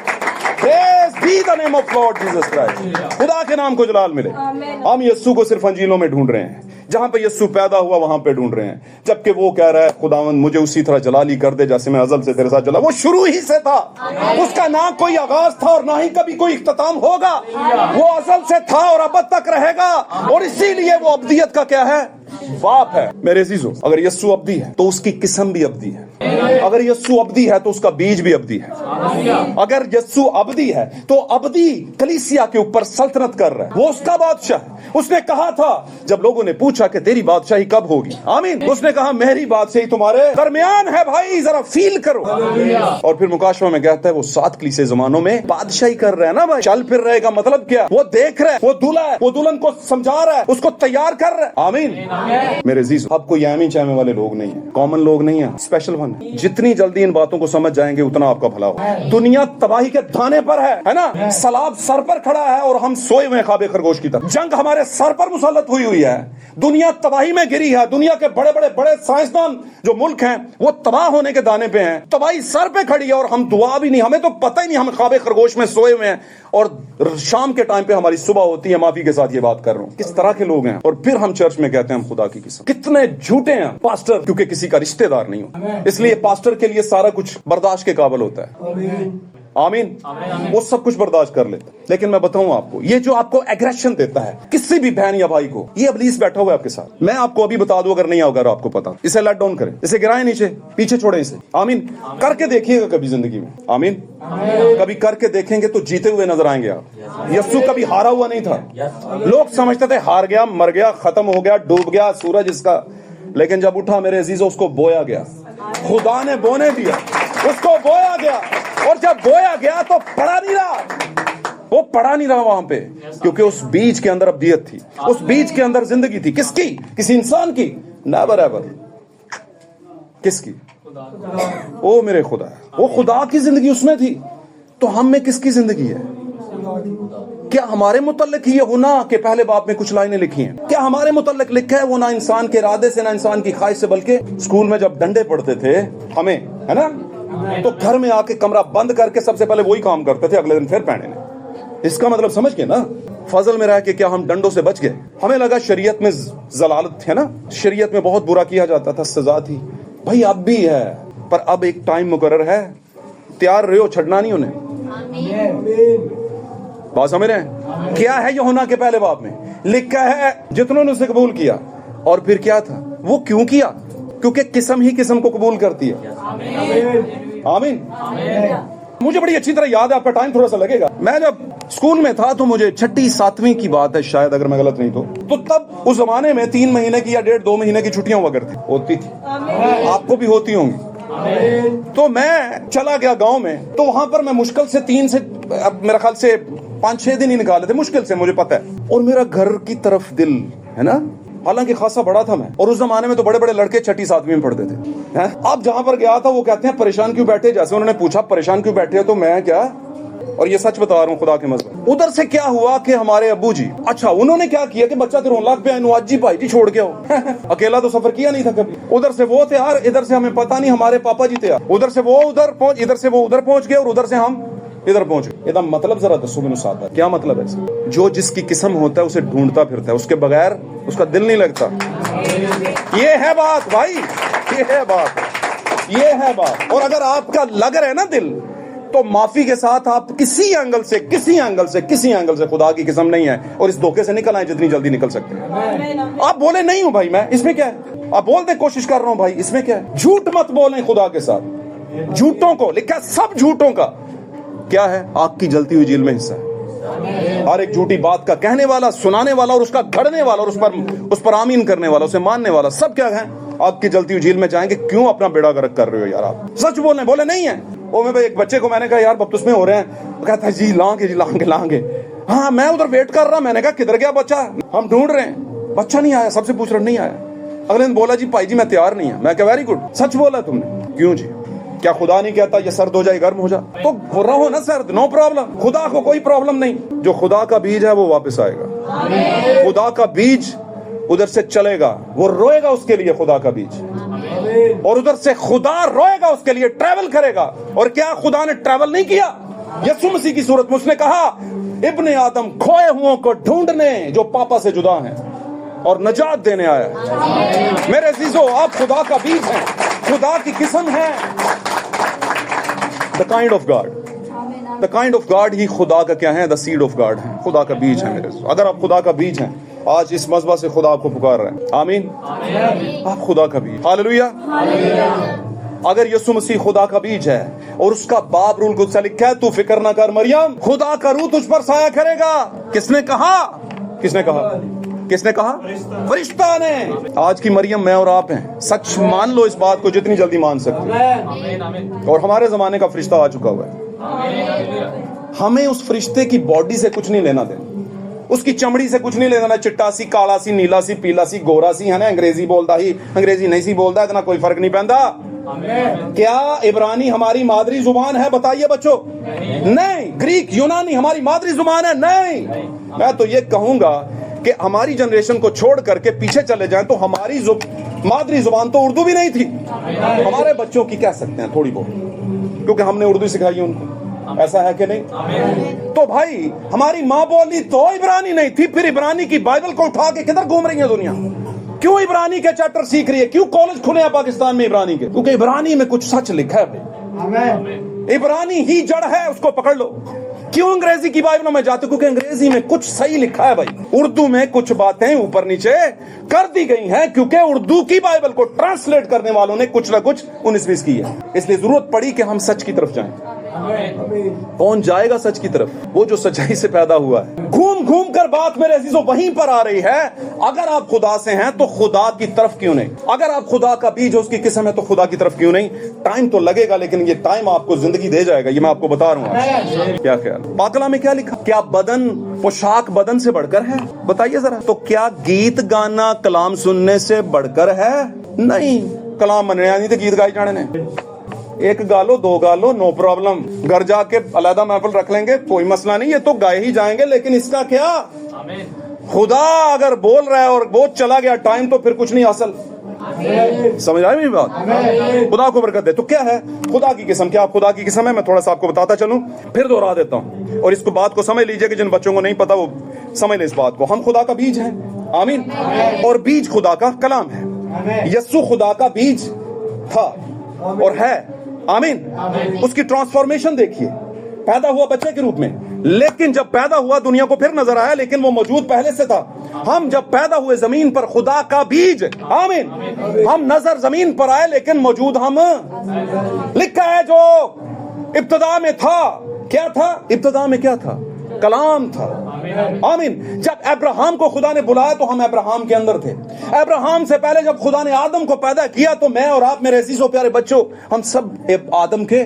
praise be the name of Lord Jesus Christ. खुदा के नाम को जलाल मिले। हम यस्सू को सिर्फ अंजीलों में ढूंढ रहे हैं, जहां पे यस्सू पैदा हुआ वहां पे ढूंढ रहे हैं, जबकि वो कह रहा है खुदावंद मुझे उसी तरह जलाली कर दे जैसे मैं अज़ल से तेरे साथ जला। वो शुरू ही से था, उसका ना कोई आगाज था और ना ही कभी कोई इख्तिताम होगा। वो अज़ल से था और अब तक रहेगा, और इसीलिए वो अब्दियत का क्या है? बाप है। मेरे अजीजों, अगर यस्सू अब्दी है तो उसकी किस्म भी अब्दी है। अगर यस्सू अब्दी है तो उसका बीज भी अब्दी है। अगर यस्सू अब्दी है तो अब्दी कलीसिया के ऊपर सल्तनत कर रहा है। वो उसका बादशाह। उसने कहा था जब लोगों ने पूछा कि तेरी बादशाही कब होगी, आमीन, उसने कहा मेरी बादशाही तुम्हारे दरमियान है भाई, जरा फील करो। और फिर मुकाशवा में कहता है वो 7 कलीसिया जमानों में बादशाही कर रहा है ना भाई। चल फिर रहेगा मतलब क्या? वो देख रहा है, वो दूल्हा है, वो दुल्हन को समझा रहा है, उसको तैयार कर रहा है। आमीन। मेरे अजीज, अब कोई यामी चाहने वाले लोग नहीं है, कॉमन लोग नहीं है, स्पेशल वन है। जितनी जल्दी इन बातों को समझ जाएंगे उतना आपका भला हो। दुनिया तबाही के दाने पर है ना? सलाब सर पर खड़ा है और हम सोए हुए खाबे खरगोश की तरह। जंग हमारे सर पर मुसल्लत हुई है। दुनिया तबाही में गिरी है। दुनिया के बड़े साइंसदान जो मुल्क हैं वो तबाह होने के दाने पे हैं। तबाही सर पे खड़ी है और हम दुआ भी नहीं, हमें तो पता ही नहीं, हम खाबे खरगोश में सोए हुए हैं और शाम के टाइम पे हमारी सुबह होती है। माफी के साथ ये बात कर रहा हूँ, किस तरह के लोग हैं। और फिर हम चर्च में कहते हैं हम खुदा की किस्म। कितने झूठे हैं पास्टर, क्योंकि किसी का रिश्तेदार नहीं हो, इसलिए पास्टर के लिए सारा कुछ बर्दाश्त के काबिल होता है। आमीन। वो सब कुछ बर्दाश्त कर लेता। लेकिन मैं बताऊं आपको, ये जो आपको एग्रेशन देता है किसी भी बहन या भाई को, ये इब्लीस बैठा हुआ है आपके साथ। मैं आपको अभी बता दूं, अगर नहीं होगा तो आपको पता, इसे लेट डाउन करें, इसे गिराएं नीचे, पीछे छोड़ें इसे। आमीन। करके देखिएगा कभी जिंदगी में। आमीन। कभी करके देखेंगे तो जीते हुए नजर आएंगे आप। यस्सू कभी हारा हुआ नहीं था। लोग समझते थे हार गया, मर गया, खत्म हो गया, डूब गया सूरज इसका, लेकिन जब उठा मेरे अजीजों उसको बोया गया। खुदा ने बोने दिया, उसको बोया गया, और जब बोया गया तो पड़ा नहीं रहा। वो पड़ा नहीं रहा वहां पे, क्योंकि उस बीज के अंदर अब्दियत थी, उस बीज के अंदर जिंदगी थी। किसकी? किसी इंसान की? Never ever. किसकी? ओ मेरे खुदा, वो खुदा की जिंदगी उसमें थी। तो हम में किसकी जिंदगी है? क्या हमारे मुतल्लिक ये गुनाह के पहले बाप में कुछ लाइनें लिखी हैं? क्या हमारे मुतल्लिक लिखा है? वो ना इंसान के इरादे से, ना इंसान की ख्वाहिश से, बल्कि स्कूल में जब डंडे पड़ते थे हमें, है ना, तो घर में आके कमरा बंद करके सबसे पहले वही काम करते थे, अगले दिन फिर पहने। इसका मतलब समझ गए ना? फजल में रह के क्या हम डंडों से बच गए? हमें लगा शरीयत में जलालत है ना, शरीयत में बहुत बुरा किया जाता था, सजा थी। भाई अब भी है, पर अब एक टाइम मुकर्रर है, तैयार रहो, छड़ना नहीं उन्हें। बात समझ रहे हैं? क्या है यूहन्ना के पहले बाब में लिखा है, जितनों ने उसे कबूल किया। और फिर क्या था वो, क्यों किया? क्योंकि किस्म ही किस्म को कबूल करती है। आमीन। मुझे बड़ी अच्छी तरह याद है, आपका टाइम थोड़ा सा लगेगा। मैं जब स्कूल में था तो मुझे 6ठी 7वीं की बात है शायद, अगर मैं गलत नहीं तो तब उस जमाने में 3 महीने की या 1.5-2 महीने की छुट्टियां हुआ करती होती थी, आपको भी होती होंगी। तो मैं चला गया गांव में, तो वहां पर मैं मुश्किल से 3 से मेरा ख्याल से 5-6 दिन ही निकाले थे, मुश्किल से, मुझे पता है। और मेरा घर की तरफ दिल है ना, हालांकि खासा बड़ा था मैं, और उस जमाने में तो बड़े बड़े लड़के 6ठी 7वीं में पढ़ते थे। अब जहां पर गया था वो कहते हैं परेशान क्यों बैठे, जैसे उन्होंने पूछा परेशान क्यों बैठे हो, तो मैं क्या, और ये सच बता रहा हूँ खुदा के मज़हब। उधर से क्या हुआ कि हमारे अब्बू जी, अच्छा उन्होंने क्या किया कि बच्चा तो रोन लग पे आज जी भाई जी छोड़ के आओ। अकेला तो सफर किया नहीं था कभी। उधर से वो तैयार, इधर से हमें पता नहीं हमारे पापा जी तैयार, उधर से वो उधर पहुंच, इधर से वो उधर पहुंच गए, और उधर से हम इधर पहुंचे। इसका मतलब जरा दसो मैनू सादा, क्या मतलब है? जो जिसकी किस्म होता है उसे ढूंढता फिरता है, उसके बगैर उसका दिल नहीं लगता। ये है बात भाई, ये है बात, ये है बात। और अगर आपका लग रहा है ना दिल, तो माफी के साथ आप किसी एंगल से खुदा की किस्म नहीं है, और इस धोखे से निकल आए जितनी जल्दी निकल सकते हैं। आप बोले नहीं हूं भाई मैं, इसमें क्या है? आप बोलते कोशिश कर रहा हूं भाई, इसमें क्या है? झूठ मत बोलें खुदा के साथ। झूठों को लिखा है, सब झूठों का क्या है? आग की जलती हुई झील में हिस्सा है। हर एक झूठी बात का कहने वाला, सुनाने वाला, और उसका घड़ने वाला, और उस पर आमीन करने वाला, उसे मानने वाला, सब क्या है? आग की जलती हुई झील में जाएंगे। क्यों अपना बेड़ा गर्क कर रहे हो यार? आप सच बोले नहीं है। वो मैं भाई एक बच्चे को मैंने कहा यार बपतिस्मे हो रहे हैं, वो कहता है जी लांगे। हाँ मैं उधर वेट कर रहा, मैंने कहा किधर गया बच्चा? हम ढूंढ रहे हैं, बच्चा नहीं आया, सबसे पूछ रहा नहीं आया। अगले दिन बोला जी भाई जी मैं तैयार नहीं है। मैं कहा वेरी गुड, सच बोला तुमने? क्यों जी? क्या खुदा नहीं कहता ये सर्द हो जाए गर्म हो जाए? तो रहो ना सर्द, नो प्रॉब्लम, खुदा को कोई प्रॉब्लम नहीं। जो खुदा का बीज है वो वापस आएगा, खुदा का बीज उधर से चलेगा, वो रोएगा उसके लिए खुदा का बीज, और उधर से खुदा रोएगा उसके लिए, ट्रैवल करेगा। और क्या खुदा ने ट्रैवल नहीं किया? यीशु मसीह की सूरत में उसने कहा इब्ने आदम खोए हुओं को ढूंढने जो पापा से जुदा हैं और नजात देने आया। मेरे अजीजों, आप खुदा का बीज हैं, खुदा की किस्म है। द काइंड ऑफ गॉड ही खुदा का क्या है? द सीड ऑफ गॉड है, खुदा का बीज है। मेरे अगर आप खुदा का बीज हैं, आज इस मज़बा से खुदा आपको पुकार रहा है। आमीन। आप खुदा का बीज, हालेलुया। अगर यीशु मसीह खुदा का बीज है और उसका बाब रूल कुछ लिखा है, तू फिक्र ना कर मरियम, खुदा का रूह तुझ पर साया करेगा। किसने कहा? फरिश्ता ने। आज की मरियम मैं और आप हैं। सच मान लो इस बात को जितनी जल्दी मान सकते हैं। और हमारे जमाने का फरिश्ता आ चुका हुआ है। हमें उस फरिश्ते की बॉडी से कुछ नहीं लेना देना, उसकी चमड़ी से कुछ नहीं लेना, चिट्टा सी, काला सी, नीला सी, पीला सी, गोरा सी, है ना, अंग्रेजी बोलता ही, अंग्रेजी नहीं सी बोलता, इतना कोई फर्क नहीं पैंदा। क्या इब्रानी हमारी मादरी जुबान है? बताइए बच्चों। नहीं। ग्रीक यूनानी हमारी मादरी जुबान है? नहीं। मैं तो ये कहूंगा कि हमारी जनरेशन को छोड़ करके पीछे चले जाएं तो हमारी मादरी जुबान तो उर्दू भी नहीं थी। हमारे बच्चों की कह सकते हैं थोड़ी बहुत, क्योंकि हमने उर्दू सिखाई है उनको। ऐसा है कि नहीं? तो भाई हमारी माँ बोली तो इब्रानी नहीं थी, फिर इब्रानी की बाइबल को उठा के किधर घूम रही है दुनिया? क्यों इब्रानी के चैप्टर सीख रही है? क्यों कॉलेज खुले हैं पाकिस्तान में इब्रानी के? क्योंकि इब्रानी में कुछ सच लिखा है भाई। इब्रानी ही जड़ है, उसको पकड़ लो। क्यों अंग्रेजी की बाइबलों में जाते? क्योंकि अंग्रेजी में कुछ सही लिखा है भाई। उर्दू में कुछ बातें ऊपर नीचे कर दी गई हैं, क्योंकि उर्दू की बाइबल को ट्रांसलेट करने वालों ने कुछ ना कुछ 19-20 की है। इसलिए जरूरत पड़ी कि हम सच की तरफ जाएं। कौन जाएगा सच की तरफ? वो जो सच्चाई से पैदा हुआ है। घूम घूम कर बात मेरे अजीजों वहीं पर आ रही है। अगर आप खुदा से हैं तो खुदा की तरफ क्यों नहीं? अगर आप खुदा का बीज उसकी किस्म है तो खुदा की तरफ क्यों नहीं? टाइम तो लगेगा, लेकिन ये टाइम आपको जिंदगी दे जाएगा, ये मैं आपको बता रहा हूँ। क्या ख्याल? पाकला में क्या लिखा? क्या बदन, पोशाक बदन से बढ़कर है? बताइए जरा। तो क्या गीत गाना कलाम सुनने से बढ़कर है? नहीं। कलाम मनया नहीं तो गीत गाए जाने ने। एक गालो, दो गालो, नो प्रॉब्लम, घर जाके अलग महफिल रख लेंगे, कोई मसला नहीं, ये तो गाए ही जाएंगे। लेकिन इसका क्या? खुदा अगर बोल रहा है और वो चला गया टाइम, तो फिर कुछ नहीं हासिल। समझ आई मेरी बात? खुदा को बरकत दे। तो क्या है खुदा की किस्म? क्या खुदा की किस्म है? मैं थोड़ा सा आपको बताता चलूं, फिर दोहरा देता हूं, और इसको बात को समझ लीजिए कि जिन बच्चों को नहीं पता वो समझ ले इस बात को, हम खुदा का बीज हैं, आमीन, और बीज खुदा का कलाम है। यस्सु खुदा का बीज था और है, आमीन। उसकी ट्रांसफॉर्मेशन देखिए, पैदा हुआ बच्चे के रूप में, लेकिन जब पैदा हुआ दुनिया को फिर नजर आया, लेकिन वो मौजूद पहले से था। हम जब पैदा हुए जमीन पर खुदा का बीज, आमीन, हम नजर जमीन पर आए लेकिन मौजूद हम, लिखा है जो इब्तिदा में था, क्या था? इब्तिदा में क्या था? कलाम था, आमीन। जब अब्राहम को खुदा ने बुलाया तो हम अब्राहम के अंदर थे। अब्राहम से पहले जब खुदा ने आदम को पैदा किया तो मैं और आप, मेरे अजीजों प्यारे बच्चों, हम सब आदम के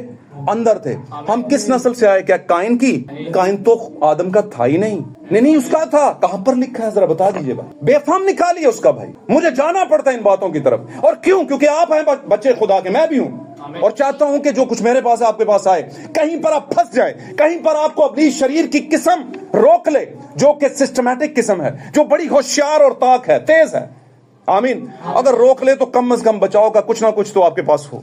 अंदर थे। हम किस नस्ल से आए? क्या काइन की? काइन तो आदम का था ही नहीं, उसका था। कहां पर लिखा है जरा बता दीजिएगा। बेफाम निकालिए उसका भाई, मुझे जाना पड़ता है इन बातों की तरफ। और क्यों? क्योंकि आप हैं बच्चे खुदा के, मैं भी हूं, और चाहता हूं कि जो कुछ मेरे पास है आपके पास आए। कहीं पर आप फंस जाए, कहीं पर आपको अपनी शरीर की किस्म रोक ले, जो कि सिस्टमैटिक किस्म है, जो बड़ी होशियार और ताक है, तेज है, आमीन। अगर रोक ले तो कम से कम बचाव का कुछ ना कुछ तो आपके पास हो,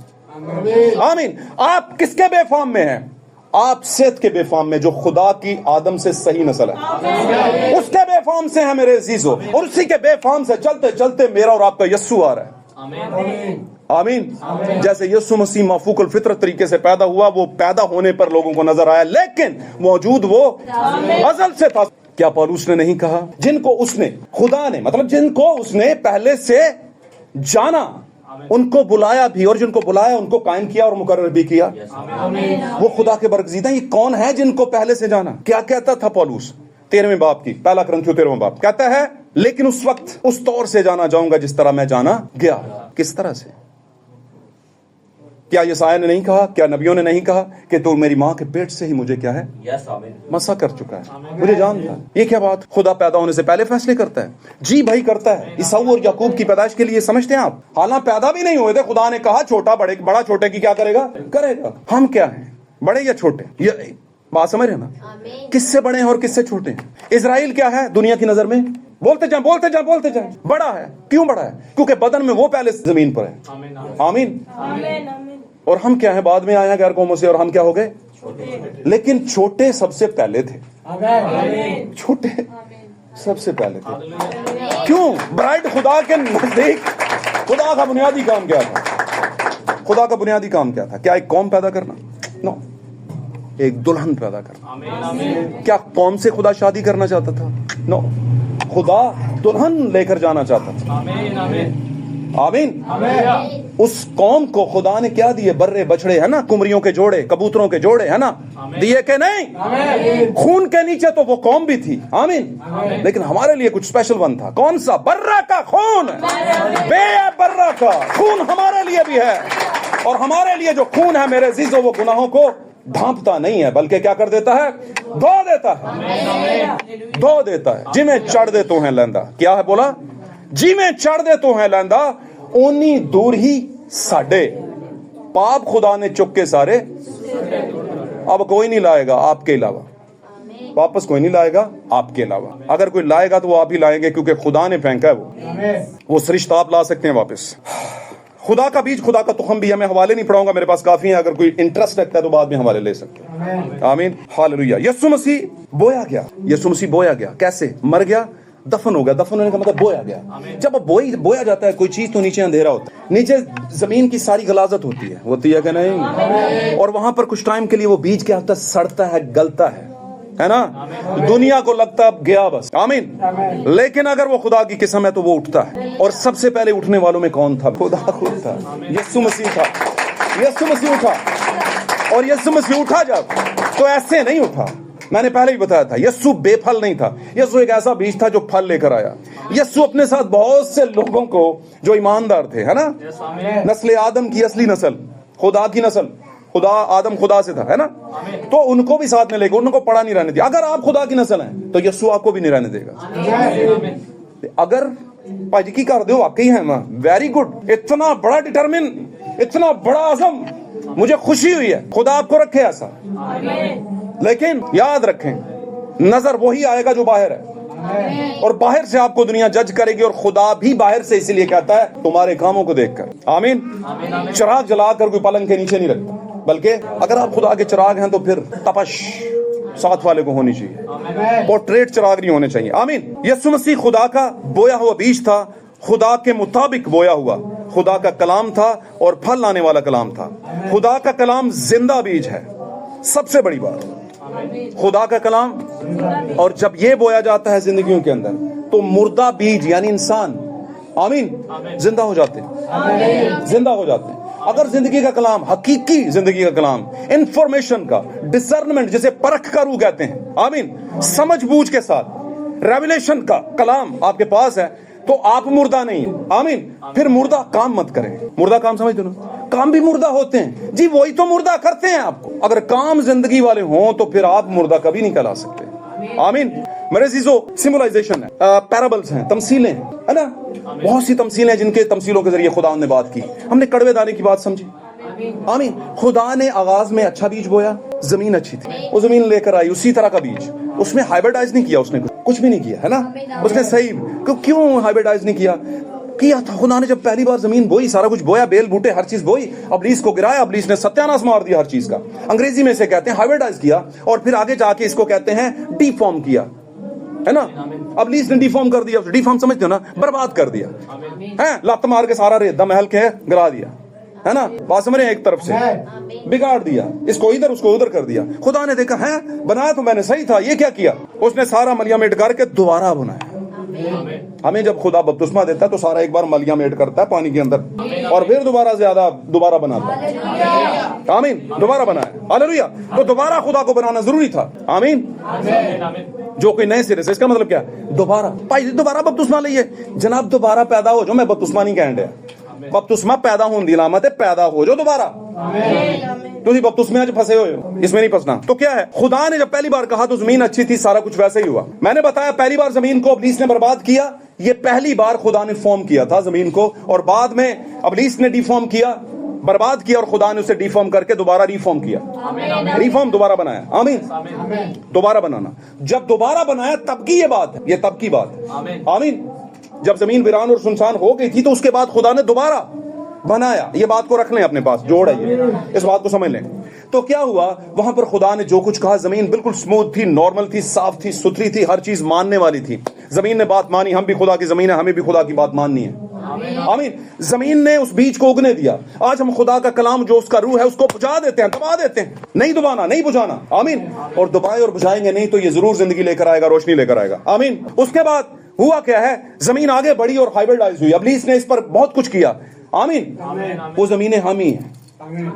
आमीन। आप किसके बेफाम में हैं? आप सेत के बेफाम में, जो खुदा की आदम से सही नस्ल है, उसके बेफाम से है मेरे अजीजों। और उसी के बेफाम से चलते चलते मेरा और आपका यस्सु आ रहा है, आमीन। जैसे यीशु मसीह माफूकुल फितरत तरीके से पैदा हुआ, वो पैदा होने पर लोगों को नजर आया, लेकिन मौजूद वो अज़ल से था। क्या पौलुस ने नहीं कहा? जिनको उसने, खुदा ने, मतलब जिनको उसने पहले से जाना, उनको बुलाया भी, और जिनको बुलाया उनको कायम किया और मुकर्रर भी किया। वो खुदा के बरगज़ीदा। ये कौन है जिनको पहले से जाना? क्या कहता था पौलुस 13वें बाब की, पहला कुरिन्थियों 13वां बाब, कहता है, लेकिन उस वक्त उस तौर से जाना जाऊंगा जिस तरह मैं जाना गया। किस तरह से? क्या यसाया ने नहीं कहा? क्या नबियों ने नहीं कहा कि तू मेरी मां के पेट से ही मुझे क्या है, मसा कर चुका है, मुझे जानता है? ये क्या बात? खुदा पैदा होने से पहले फैसले करता है? जी भाई करता है। ईसाऊ और याकूब की पैदाइश के लिए समझते हैं आप? हालांकि पैदा भी नहीं हुए थे, खुदा ने कहा छोटा बड़ा छोटे की क्या करेगा। हम क्या हैं, बड़े या छोटे? ये बात समझ रहे ना? किससे बड़े हैं और किससे छोटे हैं? इजराइल क्या है दुनिया की नजर में? बोलते जाए बड़ा है। क्यों बड़ा है? क्योंकि बदन में वो पहले जमीन पर है, आमीन। और हम क्या है? बाद में आए हैं गैर कौमों से, और हम क्या हो गए? लेकिन छोटे सबसे पहले थे, छोटे सबसे पहले थे। क्यों? ब्राइड खुदा के नजदीक खुदा का बुनियादी काम क्या था? खुदा का बुनियादी काम क्या था? क्या एक कौम पैदा करना? नो, एक दुल्हन पैदा करना। क्या कौम से खुदा शादी करना चाहता था? नो, खुदा दुल्हन लेकर जाना चाहता था, आमीन। उस कौम को खुदा ने क्या दिए? बर्रे बछड़े, है ना, कुमरियों के जोड़े, कबूतरों के जोड़े, है ना, दिए के नहीं? खून के नीचे तो वो कौम भी थी, आमीन। लेकिन हमारे लिए कुछ स्पेशल वन था। कौन सा? बर्रा का खून, बर्रा का खून हमारे लिए भी है। और हमारे लिए जो खून है मेरे अजीजों, वो गुनाहों को ढांपता नहीं है, बल्कि क्या कर देता है? धो देता है। जिमें चढ़ दे तो है लैंदा। क्या है बोला? जी में चढ़ दे तो है लैंदा, ओनी दूर ही साडे पाप खुदा ने चुक के सारे। अब कोई नहीं लाएगा आपके अलावा, वापस कोई नहीं लाएगा आपके अलावा। अगर कोई लाएगा तो वो आप ही लाएंगे, क्योंकि खुदा ने फेंका है। वो सरिश्ता आप ला सकते हैं वापस। खुदा का बीज, खुदा का तुखम भी है। मैं हवाले नहीं पढ़ाऊंगा, मेरे पास काफी है। अगर कोई इंटरेस्ट रखता है तो बाद में हवाले ले सकते हैं, आमीन, हालेलुया। यीशु मसीह बोया गया। कैसे? मर गया, दफन हो गया। दफन होने का मतलब बोया गया। जब बोया जाता है कोई चीज तो नीचे अंधेरा होता है, नीचे जमीन की सारी गलाजत होती है कि नहीं? और वहां पर कुछ टाइम के लिए वो बीज क्या होता है? सड़ता है, गलता है ना? दुनिया को लगता है अब गया बस, आमीन। लेकिन अगर वो खुदा की किस्म है तो वो उठता है। और सबसे पहले उठने वालों में कौन था? खुदा खुद था, यीशु मसीह था। यीशु मसीह उठा, और यीशु मसीह उठा जब, तो ऐसे नहीं उठा। मैंने पहले भी बताया था, यीशु बेफल नहीं था। यीशु एक ऐसा बीज था जो फल लेकर आया। यीशु अपने साथ बहुत से लोगों को जो ईमानदार थे, है ना, नस्ल आदम की असली नस्ल, खुदा की नस्ल, खुदा आदम खुदा से था, है ना, तो उनको भी साथ में लेकर, उनको पड़ा नहीं रहने दिया। अगर आप खुदा की नस्ल हैं तो यीशु आपको भी नहीं रहने देगा। अगर भाजी की कर दो वाकई है ना, वेरी गुड। इतना बड़ा डिटरमिन, इतना बड़ा आज़म, मुझे खुशी हुई है। खुदा आपको रखे ऐसा। लेकिन याद रखें, नजर वही आएगा जो बाहर है, और बाहर से आपको दुनिया जज करेगी। और खुदा भी बाहर से इसलिए कहता है तुम्हारे कामों को देखकर, आमीन। चिराग जलाकर कोई पलंग के नीचे नहीं रखता, बल्कि अगर आप खुदा के चिराग हैं तो फिर तपश, साथ वाले को होनी चाहिए, पोर्ट्रेट चिराग नहीं होने चाहिए। आमीन। यीशु मसीह खुदा का बोया हुआ बीज था, खुदा के मुताबिक बोया हुआ, खुदा का कलाम था और फल लाने वाला कलाम था। खुदा का कलाम जिंदा बीज है, सबसे बड़ी बात, खुदा का कलाम। और जब ये बोया जाता है जिंदगियों के अंदर तो मुर्दा बीज यानी इंसान, आमीन, जिंदा हो जाते हैं, जिंदा हो जाते हैं। अगर जिंदगी का कलाम, हकीकी जिंदगी का कलाम, इंफॉर्मेशन का, डिसर्नमेंट जिसे परख का रूह कहते हैं, आमीन, समझ बूझ के साथ रेवलेशन का कलाम आपके पास है तो आप मुर्दा नहीं है, आमीन। फिर मुर्दा काम मत करें। मुर्दा काम समझ दो ना, काम भी मुर्दा होते हैं जी, वही तो मुर्दा करते हैं आपको। अगर काम जिंदगी वाले हों तो फिर आप मुर्दा कभी नहीं कहला सकते, आमीन। मेरे अजीजों, सिम्बलाइजेशन है, पैराबल्स हैं, तमसीलें हैं, है ना, बहुत सी तमसीलें जिनके तमसीलों के जरिए खुदा ने बात की। हमने कड़वे दाने की बात समझी, आमीन। खुदा ने आगाज में अच्छा बीज बोया, जमीन अच्छी थी, वो जमीन लेकर आई उसी तरह का बीज, उसमें हाइब्रिडाइज नहीं किया, उसने कुछ भी नहीं किया, है ना, उसने सही क्यों हाइब्रिडाइज नहीं किया था? खुदा ने जब पहली बार जमीन बोई, सारा कुछ बोया, बेल बूटे हर चीज बोई, अबलीस को गिराया, अबलीस ने सत्यानाश मार दिया हर चीज का। अंग्रेजी में इसे कहते हैं हाइब्रिडाइज किया, और फिर आगे जाके इसको कहते हैं डिफॉर्म किया, है ना। अबलीस ने डिफॉर्म कर दिया, डिफॉर्म समझते हो ना, बर्बाद कर दिया, है, लत मार के सारा रेत महल के गिरा दिया, है ना, बात समझ रहे हैं, एक तरफ से बिगाड़ दिया, इसको इधर उसको उधर कर दिया। खुदा ने देखा है बनाया तो मैंने सही था, ये क्या किया, उसने सारा मलियामेट करके दोबारा बनाया। हमें जब खुदा बपतिस्मा देता है तो सारा एक बार मलियामेट करता है पानी के अंदर और फिर दोबारा बनाता है, आमीन, दोबारा बनाया, हालेलुया। तो दोबारा खुदा को बनाना जरूरी था, आमीन। जो कोई नए सिरे से, इसका मतलब क्या, दोबारा भाई दोबारा बपतिस्मा लइए जनाब, दोबारा पैदा हो जाओ। मैं बपतिस्मा नहीं कहने दिया, बपतिस्मा पैदा होने की अलामत है, पैदा हो जाओ दोबारा। तुम बपतिस्मे च फंसे हुए हो, इसमें नहीं फंसना। तो क्या है, खुदा ने जब पहली बार कहा तो जमीन अच्छी थी, सारा कुछ वैसे ही हुआ। मैंने बताया पहली बार जमीन को अबलीस ने बर्बाद किया, ये पहली बार खुदा ने फॉर्म किया था जमीन को, और बाद में अबलीस ने डिफॉर्म किया, बर्बाद किया, और खुदा ने उसे डिफॉर्म करके दोबारा रिफॉर्म किया, रिफॉर्म दोबारा बनाया, आमीन। दोबारा बनाना, जब दोबारा बनाया तब की ये बात है, ये तब की बात है, आमीन। जब जमीन वीरान और सुनसान हो गई थी तो उसके बाद खुदा ने दोबारा बनाया। ये बात को रख लें अपने पास, जोड़ है ये, इस बात को समझ लें। तो क्या हुआ, वहां पर खुदा ने जो कुछ कहा, जमीन बिल्कुल स्मूथ थी, नॉर्मल थी, साफ थी, सुथरी थी, हर चीज मानने वाली थी। जमीन ने बात मानी, हम भी खुदा की जमीन है, हमें भी खुदा की बात माननी है, आमीन। जमीन ने उस बीज को उगने दिया। आज हम खुदा का कलाम जो उसका रूह है उसको बुझा देते हैं, दबा देते हैं, नहीं दबाना, नहीं बुझाना, आमीन। और दबाए और बुझाएंगे नहीं तो ये जरूर जिंदगी लेकर आएगा, रोशनी लेकर आएगा, आमीन। उसके बाद हुआ क्या है, जमीन आगे बढ़ी और हाइब्रिडाइज हुई, अबलीस ने इस पर बहुत कुछ किया, आमीन। वो जमीनें हामी है,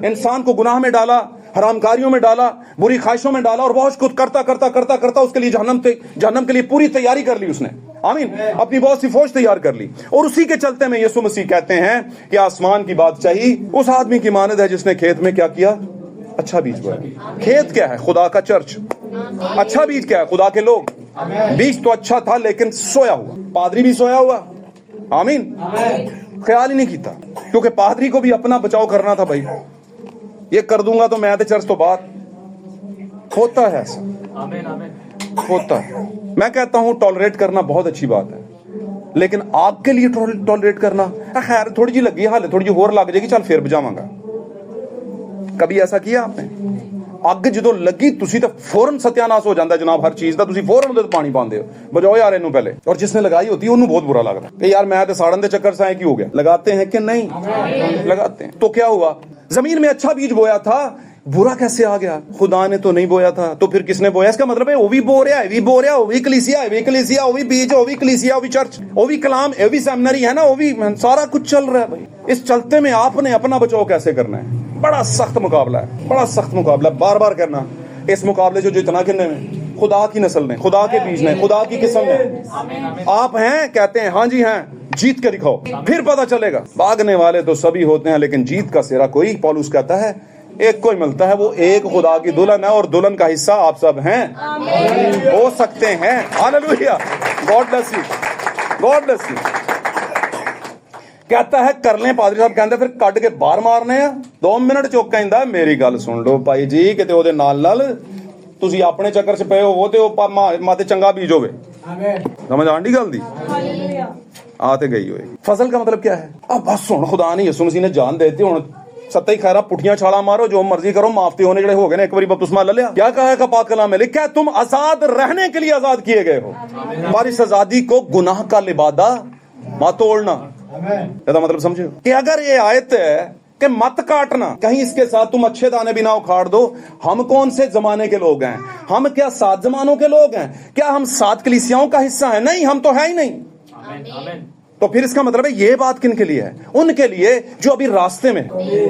इंसान को गुनाह में डाला, हरामकारियों में डाला, बुरी ख्वाहिशों में डाला, और बहुत कुछ करता करता करता करता उसके लिए जहन्नम के लिए पूरी तैयारी कर ली उसने, आमीन। अपनी बहुत सी फौज तैयार कर ली, और उसी के चलते में यीशु मसीह कहते हैं कि आसमान की बात चाहिए उस आदमी की मानद है जिसने खेत में क्या किया, अच्छा बीज बोया। खेत क्या है, खुदा का चर्च। अच्छा बीज क्या है, खुदा के लोग। बीज तो अच्छा था लेकिन सोया हुआ, पादरी भी सोया हुआ, आमीन। ख्याल ही नहीं किया, क्योंकि पादरी को भी अपना बचाव करना था, भाई ये कर दूंगा तो मैं चर्च तो बात होता है, ऐसा होता है। मैं कहता हूं टॉलरेट करना बहुत अच्छी बात है, लेकिन आग के लिए टॉलरेट करना, खैर थोड़ी जी लगी हाल, थोड़ी जी होर लग जाएगी, चल फिर बुझावांगा। कभी ऐसा किया आपने? ਅੱਗ ਜਦੋਂ ਲੱਗੀ ਤੁਸੀਂ ਤਾਂ ਫੌਰਨ ਸਤਿਆਨਾਸ਼ ਹੋ ਜਾਂਦਾ ਜਨਾਬ, ਹਰ ਚੀਜ਼ ਦਾ ਤੁਸੀਂ ਫੌਰਨ ਉਹਦੇ ਤੇ ਪਾਣੀ ਪਾਉਂਦੇ ਹੋ, ਬਜਾਓ यार ਇਹਨੂੰ पहले। और जिसने लगाई होती है ਉਹਨੂੰ बहुत बुरा लगता है कि यार मैं तो साड़न दे चक्कर से की हो गया। लगाते हैं कि नहीं? लगाते हैं। तो क्या हुआ, जमीन में अच्छा बीज बोया था, बुरा कैसे आ गया? खुदा ने तो नहीं बोया था, तो फिर किसने बोया? इसका मतलब है वो भी बो रहा है, भी बो रहा है, वो भी कलीसिया है, भी कलीसिया, वो भी बीज, वो भी कलीसिया, वो भी चर्च, वो भी कलाम, वो भी सेमिनरी है ना, वो भी सारा कुछ चल रहा है भाई। इस चलते में आपने अपना बचाव कैसे करना है? बड़ा सख्त मुकाबला है, बड़ा सख्त मुकाबला, बार बार करना। इस मुकाबले जो जितना किन्ने में खुदा की नस्ल ने, खुदा के बीज ने, खुदा की किस्म ने आप हैं, कहते हैं हाँ जी हैं, जीत के दिखाओ, फिर पता चलेगा। भागने वाले तो सभी होते हैं लेकिन जीत का सिरा कोई, पौलुस कहता है एक कोई मिलता है, वो एक खुदा की दुल्हन है, और दुल्हन का हिस्सा आप सब हैं, हो सकते हैं। Hallelujah, God bless you, God bless you. कहता है कर लें, पादरी साहब कहते फिर कट के बाहर मारने आ 2 मिनट चुक कहता मेरी गल सुन लो भाई जी, किते ओदे नाल तुसी अपने चक्कर च पे हो ते माते चंगा बीज होवे, समझ आंडी गल दी आते गई होएगी। फसल का मतलब क्या है? अब बस हुण खुदा ने यीशु मसीह ने जान देती, हुण सत्ते खैरा पुठियां छाला मारो, जो मर्जी करो, माफती होने के लिए हो गए ना, एक बारी बपतिस्मा ले लिया। क्या कहा है पाक कलाम में लिखा है, तुम आजाद रहने के लिए आजाद किए गए हो, हमारी इस आजादी को गुनाह का लिबादा मत तोड़ना। इसका मतलब समझे कि अगर ये आयत है कि मत काटना, कहीं इसके साथ तुम अच्छे दाने भी ना उखाड़ दो। हम कौन से जमाने के लोग हैं? हम क्या 7 जमानों के लोग हैं? क्या हम 7 कलीसियाओं का हिस्सा हैं? नहीं, हम तो है ही नहीं। तो फिर इसका मतलब है ये बात किन के लिए है? उनके लिए जो अभी रास्ते में।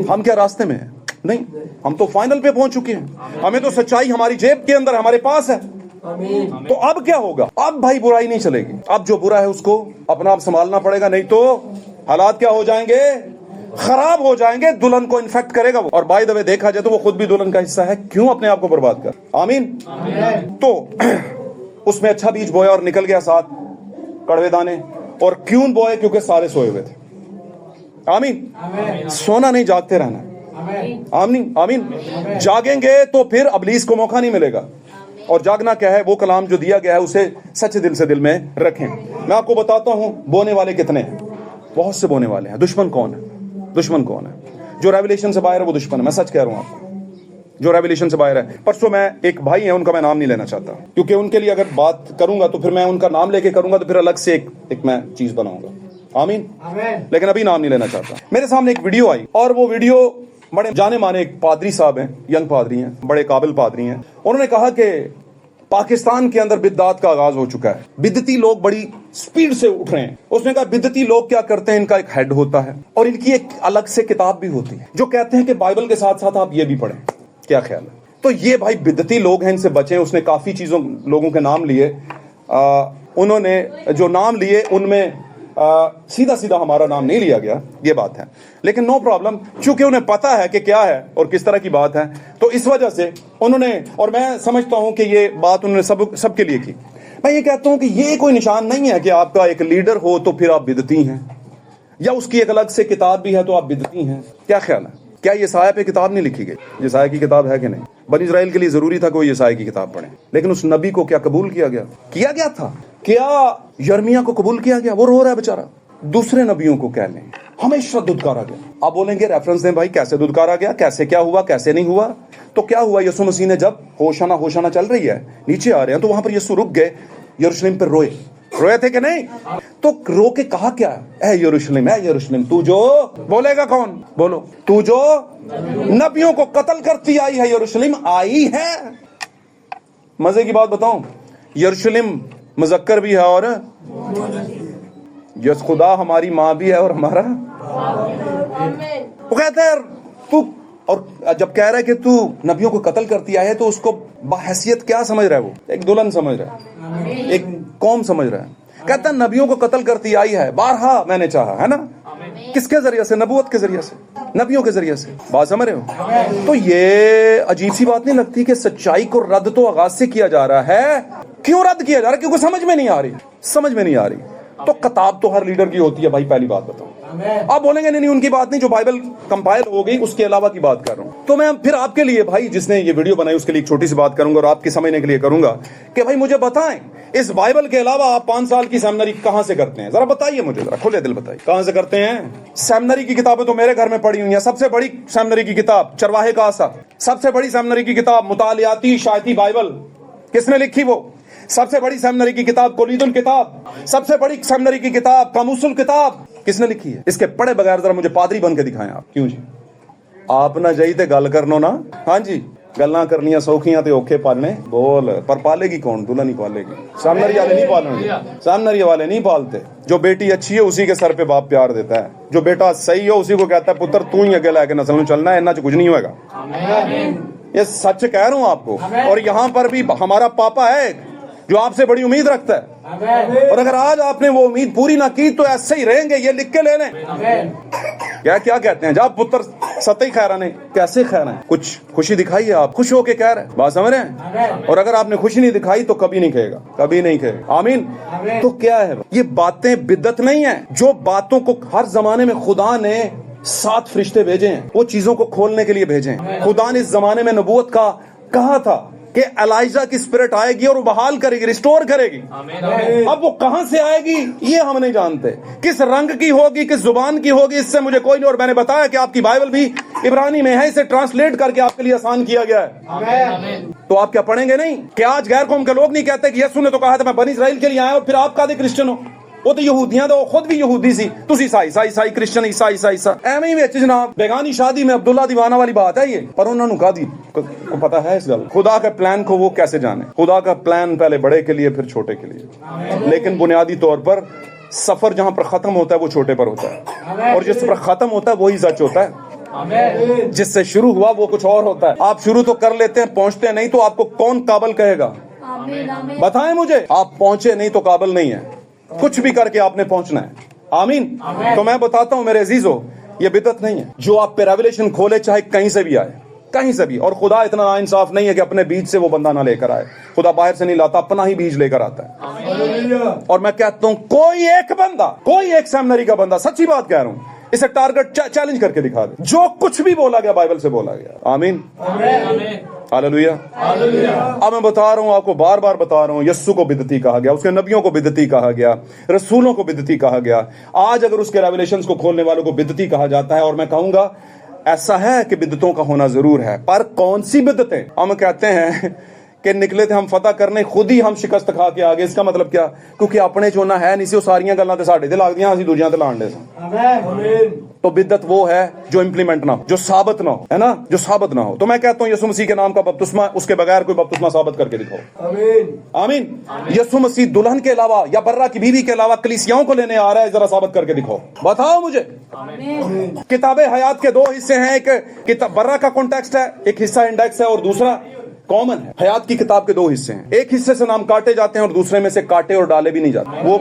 हम क्या रास्ते में हैं? नहीं, हम तो फाइनल पे पहुंच चुके हैं। हमें तो सच्चाई हमारी जेब के अंदर हमारे पास है। तो अब क्या होगा? अब भाई बुराई नहीं चलेगी। अब जो बुरा है उसको अपना आप संभालना पड़ेगा, नहीं तो हालात क्या हो जाएंगे? खराब हो जाएंगे। दुल्हन को इन्फेक्ट करेगा वो। और बाय द वे देखा जाए तो वो खुद भी दुल्हन का हिस्सा है। क्यों अपने आप को बर्बाद कर? आमीन। तो उसमें अच्छा बीज बोया और निकल गया 7 कड़वे दाने। और क्यों बोए? क्योंकि सारे सोए हुए थे। आमीन। सोना नहीं, जागते रहना। आमीन आमीन। जागेंगे तो फिर अबलीस को मौका नहीं मिलेगा। और जागना क्या है? वो कलाम जो दिया गया है उसे सच्चे दिल से दिल में रखें। मैं आपको बताता हूं बोने वाले कितने हैं। बहुत से बोने वाले हैं। दुश्मन कौन है? दुश्मन कौन है? जो रेवलेशन से बाहर है वो दुश्मन है। मैं सच कह रहा हूं आपको, जो रेवलेशन से बाहर है। परसों मैं एक भाई है, उनका मैं नाम नहीं लेना चाहता, क्योंकि उनके लिए अगर बात करूंगा तो फिर मैं उनका नाम लेके करूंगा तो फिर अलग से एक मैं चीज बनाऊंगा। आमीन। लेकिन अभी नाम नहीं लेना चाहता। मेरे सामने एक वीडियो आई और वो वीडियो बड़े जाने माने एक पादरी साहब हैं, यंग पादरी हैं, बड़े काबिल पादरी हैं। उन्होंने कहा कि पाकिस्तान के अंदर बिद्दात का आगाज हो चुका है, बिद्दती लोग बड़ी स्पीड से उठ रहे हैं। उसने कहा बिद्दती लोग क्या करते हैं, इनका एक हेड होता है और इनकी एक अलग से किताब भी होती है जो कहते हैं कि बाइबल के साथ साथ आप ये भी पढ़ें। क्या ख्याल है? तो ये भाई बिद्दती लोग हैं, इनसे बचें। उसने काफी चीजों लोगों के नाम लिए। उन्होंने जो नाम लिए उनमें सीधा सीधा हमारा नाम नहीं लिया गया, ये बात है। लेकिन नो प्रॉब्लम, चूंकि उन्हें पता है कि क्या है और किस तरह की बात है, तो इस वजह से उन्होंने, और मैं समझता हूं कि ये बात उन्होंने सबके लिए की। मैं ये कहता हूं कि ये कोई निशान नहीं है कि आपका एक लीडर हो तो फिर आप बिदती हैं, या उसकी एक अलग से किताब भी है तो आप बिदती हैं। क्या ख्याल है? क्या यसाया पे किताब नहीं लिखी गई? यसाया की किताब है कि नहीं? बनी इस्राइल के लिए जरूरी था कि वो यसाया की किताब पढ़े, लेकिन उस नबी को क्या कबूल किया गया? किया गया था। क्या यर्मिया को कबूल किया गया? वो रो रहा है बेचारा। दूसरे नबियों को कह लें हमेशा दुदकारा गया। आप बोलेंगे रेफरेंस दें भाई, कैसे दुदकारा गया, कैसे क्या हुआ, कैसे नहीं हुआ? तो क्या हुआ, यीशु मसीह ने जब होशाना चल रही है, नीचे आ रहे हैं, तो वहां पर यीशु रुक गए, यरूशलेम पर रोए थे कि नहीं? तो रो के कहा क्या? ऐ यरूशलेम तू जो, बोलेगा कौन? बोलो, तू जो नबियों को कत्ल करती आई है, यरूशलेम आई है। मजे की बात बताऊं, यरूशलेम मुजक्कर भी है और यस खुदा हमारी माँ भी है और हमारा। वो कहते हैं तू, और जब कह रहा है कि तू नबियों को कत्ल करती आई है, तो उसको बहैसियत क्या समझ रहा है? वो एक दुल्हन समझ रहा है, एक कौम समझ रहा है। कहता है नबियों को कत्ल करती आई है, बारहा मैंने चाहा, है ना? किसके जरिए से? नबूवत के जरिए से, नबियों के जरिए से। बात समझ रहे हो? तो ये अजीब सी बात नहीं लगती कि सच्चाई को रद्द तो आगाज से किया जा रहा है। क्यों रद्द किया जा रहा है? क्योंकि समझ में नहीं आ रही। तो किताब तो हर लीडर की होती है भाई, पहली बात बताओ। आप बोलेंगे नहीं उनकी बात नहीं, जो बाइबल कंपाइल हो गई उसके अलावा की बात कर रहा हूं। तो मैं फिर आपके लिए भाई, जिसने ये वीडियो बनाई, उसके लिए एक छोटी सी बात करूंगा और आपके समझने के लिए करूंगा कि भाई मुझे बताएं, इस बाइबल के अलावा आप 5 साल की सेमिनरी कहां से करते हैं? जरा बताइए मुझे, जरा खुले दिल बताइए, कहां से करते हैं? सेमिनरी की किताबें तो मेरे घर में पड़ी हुई हैं। सबसे बड़ी सेमिनरी की किताब चरवाहे का आसा, सबसे बड़ी सेमिनरी की किताब मुतालियाती शायती बाइबल, किसने लिखी? वो सबसे बड़ी सेमिनरी की किताब कोलीदुल किताब, सबसे बड़ी सेमिनरी की किताब कामुसुल किताब, किसने लिखी है? इसके पढ़े बगैर जरा मुझे पादरी बन के दिखाएं आप। क्यों जी? आप ना जाई ते गल करनो ना। हाँ जी, गल्लां करनियां सौखियां ते औखे पालने। बोल, पर पालेगी कौन? दुल्हन ही पालेगी। सेमिनरी वाले नहीं पालेंगे, सेमिनरी वाले नहीं पालते। जो बेटी अच्छी है उसी के सर पे बाप प्यार देता है, जो बेटा सही हो उसी को कहता है पुत्र तू ही अगे लाके नस्ल में चलना है, इन्ना कुछ नहीं होगा। ये सच कह रहा हूं आपको। और यहाँ पर भी हमारा पापा है जो आपसे बड़ी उम्मीद रखता है, और अगर आज आपने वो उम्मीद पूरी ना की तो ऐसे ही रहेंगे। ये लिख के ले लें। क्या कहते हैं जब पुत्र सतई खैरा ने, कैसे खैरा है? कुछ खुशी दिखाइए, आप खुश होके कह रहे हैं, बात समझ रहे हैं? और अगर आपने खुशी नहीं दिखाई तो कभी नहीं कहेगा, कभी नहीं कहेगा। आमीन। तो क्या है ये बातें? बिद्दत नहीं है। जो बातों को हर जमाने में खुदा ने 7 फरिश्ते भेजे हैं, वो चीजों को खोलने के लिए भेजे हैं। खुदा ने इस जमाने में नबूवत का कहा था کہ एलाइजा की स्पिरिट आएगी और वो बहाल करेगी, रिस्टोर करेगी। अब वो कहां से आएगी ये हम नहीं जानते, किस रंग की होगी, किस जुबान की होगी, इससे मुझे कोई नहीं। और मैंने बताया कि आपकी बाइबल भी इब्रानी में है, इसे ट्रांसलेट करके आपके लिए आसान किया गया है। तो आप क्या पढ़ेंगे नहीं? क्या आज गैर कौम के लोग नहीं कहते कि यीशु ने तो कहा था मैं बनी इस्राइल के लिए आया और फिर आप कादे क्रिश्चियन हो? वो तो यहूदियां तो खुद भी यहूदी सी, तुसी ईसाई क्रिश्चियन ईसा एवं ही विच जनाब बेगानी शादी में अब्दुल्ला दीवाना वाली बात है ये। पर उन्होंने कहा दी को पता है इस गल, खुदा के प्लान को वो कैसे जाने? खुदा का प्लान पहले बड़े के लिए फिर छोटे के लिए, लेकिन बुनियादी तौर पर सफर जहां पर खत्म होता है वो छोटे पर होता है, और जिस पर खत्म होता है वही सच होता है। जिससे शुरू हुआ वो कुछ और होता है। आप शुरू तो कर लेते हैं, पहुंचते नहीं तो आपको कौन काबिल कहेगा? बताएं मुझे, आप पहुंचे नहीं तो काबिल नहीं है, कुछ भी करके आपने पहुंचना है। आमीन। तो मैं बताता हूं मेरे अजीजों, ये बिदअत नहीं है। जो आप पे रेवलेशन खोले चाहे कहीं से भी आए, कहीं से भी। और खुदा इतना नाइंसाफ नहीं है कि अपने बीज से वो बंदा ना लेकर आए। खुदा बाहर से नहीं लाता, अपना ही बीज लेकर आता है। और मैं कहता हूं कोई एक बंदा, कोई एक सेमिनरी का बंदा, सच्ची बात कह रहा हूं, इसे टारगेट चैलेंज करके दिखा दे, जो कुछ भी बोला गया बाइबल से बोला गया। आमीन, हालेलुया। अब मैं बता रहा हूं आपको, बार बार बता रहा हूं, यस्सु को बिदती कहा गया, उसके नबियों को बिदती कहा गया, रसूलों को बिदती कहा गया। आज अगर उसके रेवलेशंस को खोलने वालों को बिदती कहा जाता है, और मैं कहूंगा ऐसा है कि बिदतों का होना जरूर है, पर कौन सी बिदतें? हम कहते हैं कि निकले थे हम फतह करने, खुद ही हम शिकस्त खा के आगे। इसका मतलब क्या? क्योंकि अपने चोना है नहीं सी, वो सारियां गल्लां ते साडे ते लगदियां, असीं दूजियां ते लाण दे सन। तो बिदत वो है जो इंप्लीमेंट ना हो, जो साबित ना हो, है ना, जो साबित ना हो। तो मैं कहता हूं यीशु मसीह के नाम का बपतिस्मा, उसके बगैर कोई बपतिस्मा साबित करके दिखाओ। आमीन। यीशु मसीह दुल्हन के अलावा या बर्रा की बीवी के अलावा कलीसियाओं को लेने आ रहा है, जरा साबित करके दिखाओ, बताओ मुझे। किताबे हयात के दो हिस्से हैं, एक बर्रा का कॉन्टेक्स्ट है, एक हिस्सा इंडेक्स है और दूसरा कॉमन है। हयात की किताब के दो हिस्से हैं, एक हिस्से से नाम काटे जाते हैं और दूसरे में से काटे और डाले भी नहीं जाते, वो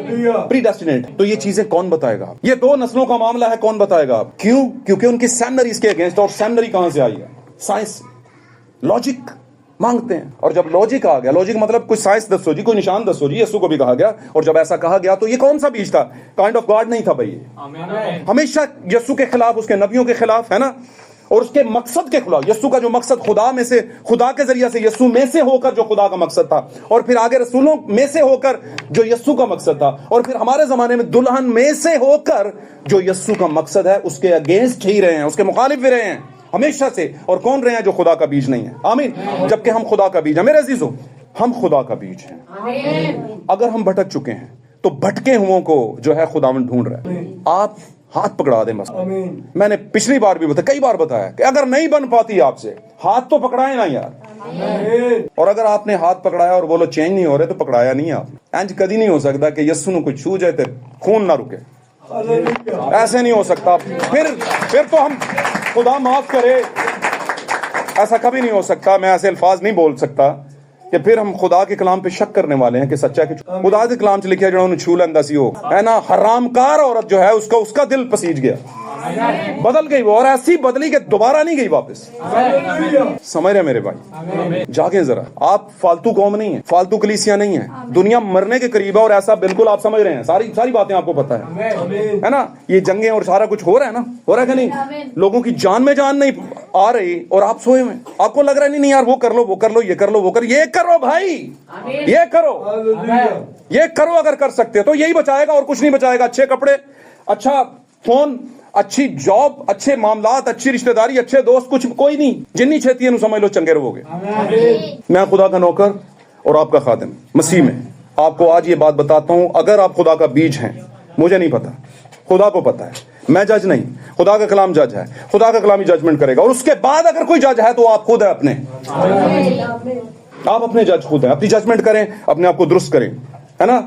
प्रीडेस्टिनेट। तो ये चीजें कौन बताएगा? ये दो नस्लों का मामला है, कौन बताएगा? क्यों? क्योंकि उनकी सेमिनरी इसके अगेंस्ट। और सेमिनरी कहां से आई है? साइंस, लॉजिक मांगते हैं। और जब लॉजिक आ गया, लॉजिक मतलब कुछ साइंस दसो जी, कोई निशान दसो जी, यीशु को भी कहा गया। और जब ऐसा कहा गया तो ये कौन सा बीज था? काइंड ऑफ गॉड नहीं था भाई, हमेशा यीशु के खिलाफ, उसके नबियों के खिलाफ, है ना, और उसके मकसद के खिलाफ। यीशु का जो मकसद खुदा में से, खुदा के जरिए से यीशु में से होकर जो खुदा का मकसद था, और फिर आगे रसूलों में से होकर जो यीशु का मकसद था, और फिर हमारे जमाने में दुल्हन में से होकर जो यीशु का मकसद है, उसके अगेंस्ट ही रहे हैं, उसके मुखालिफ भी रहे हैं हमेशा से। और कौन रहे हैं? जो खुदा का बीज नहीं है। आमीन। जबकि हम खुदा का बीज है। मेरे अजीजों, हम खुदा का बीज हैं। अगर हम भटक चुके हैं तो भटके हुओं को जो है खुदावन ढूंढ रहा है। आप हाथ पकड़ा दे। मैंने पिछली बार भी बताया, कई बार बताया कि अगर नहीं बन पाती आपसे, हाथ तो पकड़ाए ना यार। और अगर आपने हाथ पकड़ाया और बोलो चेंज नहीं हो रहे, तो पकड़ाया नहीं आपने। इंज कभी नहीं हो सकता कि यीशु ने कुछ छू जाए तो खून ना रुके, ऐसे नहीं हो सकता। फिर तो हम, खुदा माफ करे, ऐसा कभी नहीं हो सकता। मैं ऐसे अल्फाज नहीं बोल सकता कि फिर हम खुदा के कलाम पे शक करने वाले हैं कि सच्चा कि खुदा के कलाम च लिखा जो उन्होंने छू लेंदा सी, वो है ना, हरामकार औरत जो है उसका दिल पसीज गया, बदल गई वो, और ऐसी बदली के दोबारा नहीं गई वापस। समझ रहे मेरे भाई? जागे जरा। आप फालतू कौम नहीं है, फालतू कलीसिया नहीं है। दुनिया मरने के करीब है, और ऐसा बिल्कुल आप समझ रहे हैं, सारी बातें आपको पता है ना। ये जंगें और सारा कुछ हो रहा है ना, हो रहा है कि नहीं? लोगों की जान में जान नहीं आ रही और आप सोए हुए। आपको लग रहा है नहीं यार, वो कर लो, वो कर लो, ये कर लो, वो कर, ये करो भाई, ये करो, ये करो। अगर कर सकते हो तो यही बचाएगा और कुछ नहीं बचाएगा। अच्छे कपड़े, अच्छा फोन, अच्छी जॉब, अच्छे मामलात, अच्छी रिश्तेदारी, अच्छे दोस्त, कुछ कोई नहीं। जिन्नी छेती है समझ लो चंगे रहोगे। मैं खुदा का नौकर और आपका खादिम मसीह में आपको आज ये बात बताता हूं, अगर आप खुदा का बीज हैं, मुझे नहीं पता, खुदा को पता है, मैं जज नहीं, खुदा का कलाम जज है, खुदा का कलाम ही जजमेंट करेगा। और उसके बाद अगर कोई जज है तो आप खुद है अपने, आप अपने जज खुद है। अपनी जजमेंट करें, अपने आप को दुरुस्त करें, है ना,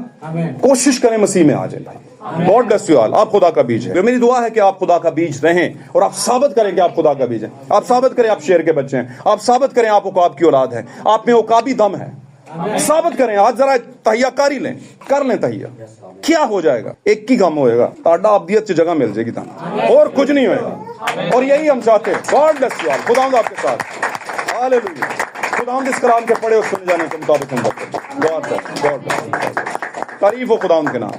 कोशिश करें मसीह में आ जाए भाई। God bless you all. आप खुदा का बीज है। मेरी दुआ है कि आप खुदा का बीज रहें और आप साबित करें कि आप खुदा का बीज हैं। आप साबित करें आप शेर के बच्चे हैं। आप साबित करें आप उकाब की औलाद है, आप में उकाबी दम है। साबित करें। आज जरा तहियाकारी लें, कर लें तहिया, क्या हो जाएगा? एक ही काम होएगा, ताड़ा अब्दियत जगह मिल जाएगी ताना, और कुछ नहीं होएगा। और यही हम चाहते हैं। God bless you all. खुदावंद आपके साथ। हालेलुया। खुदावंद इस कलाम के पढ़े और सुने जाने के मुताबिक हम करते हैं। God bless. तारीफ हो खुदावंद के नाम।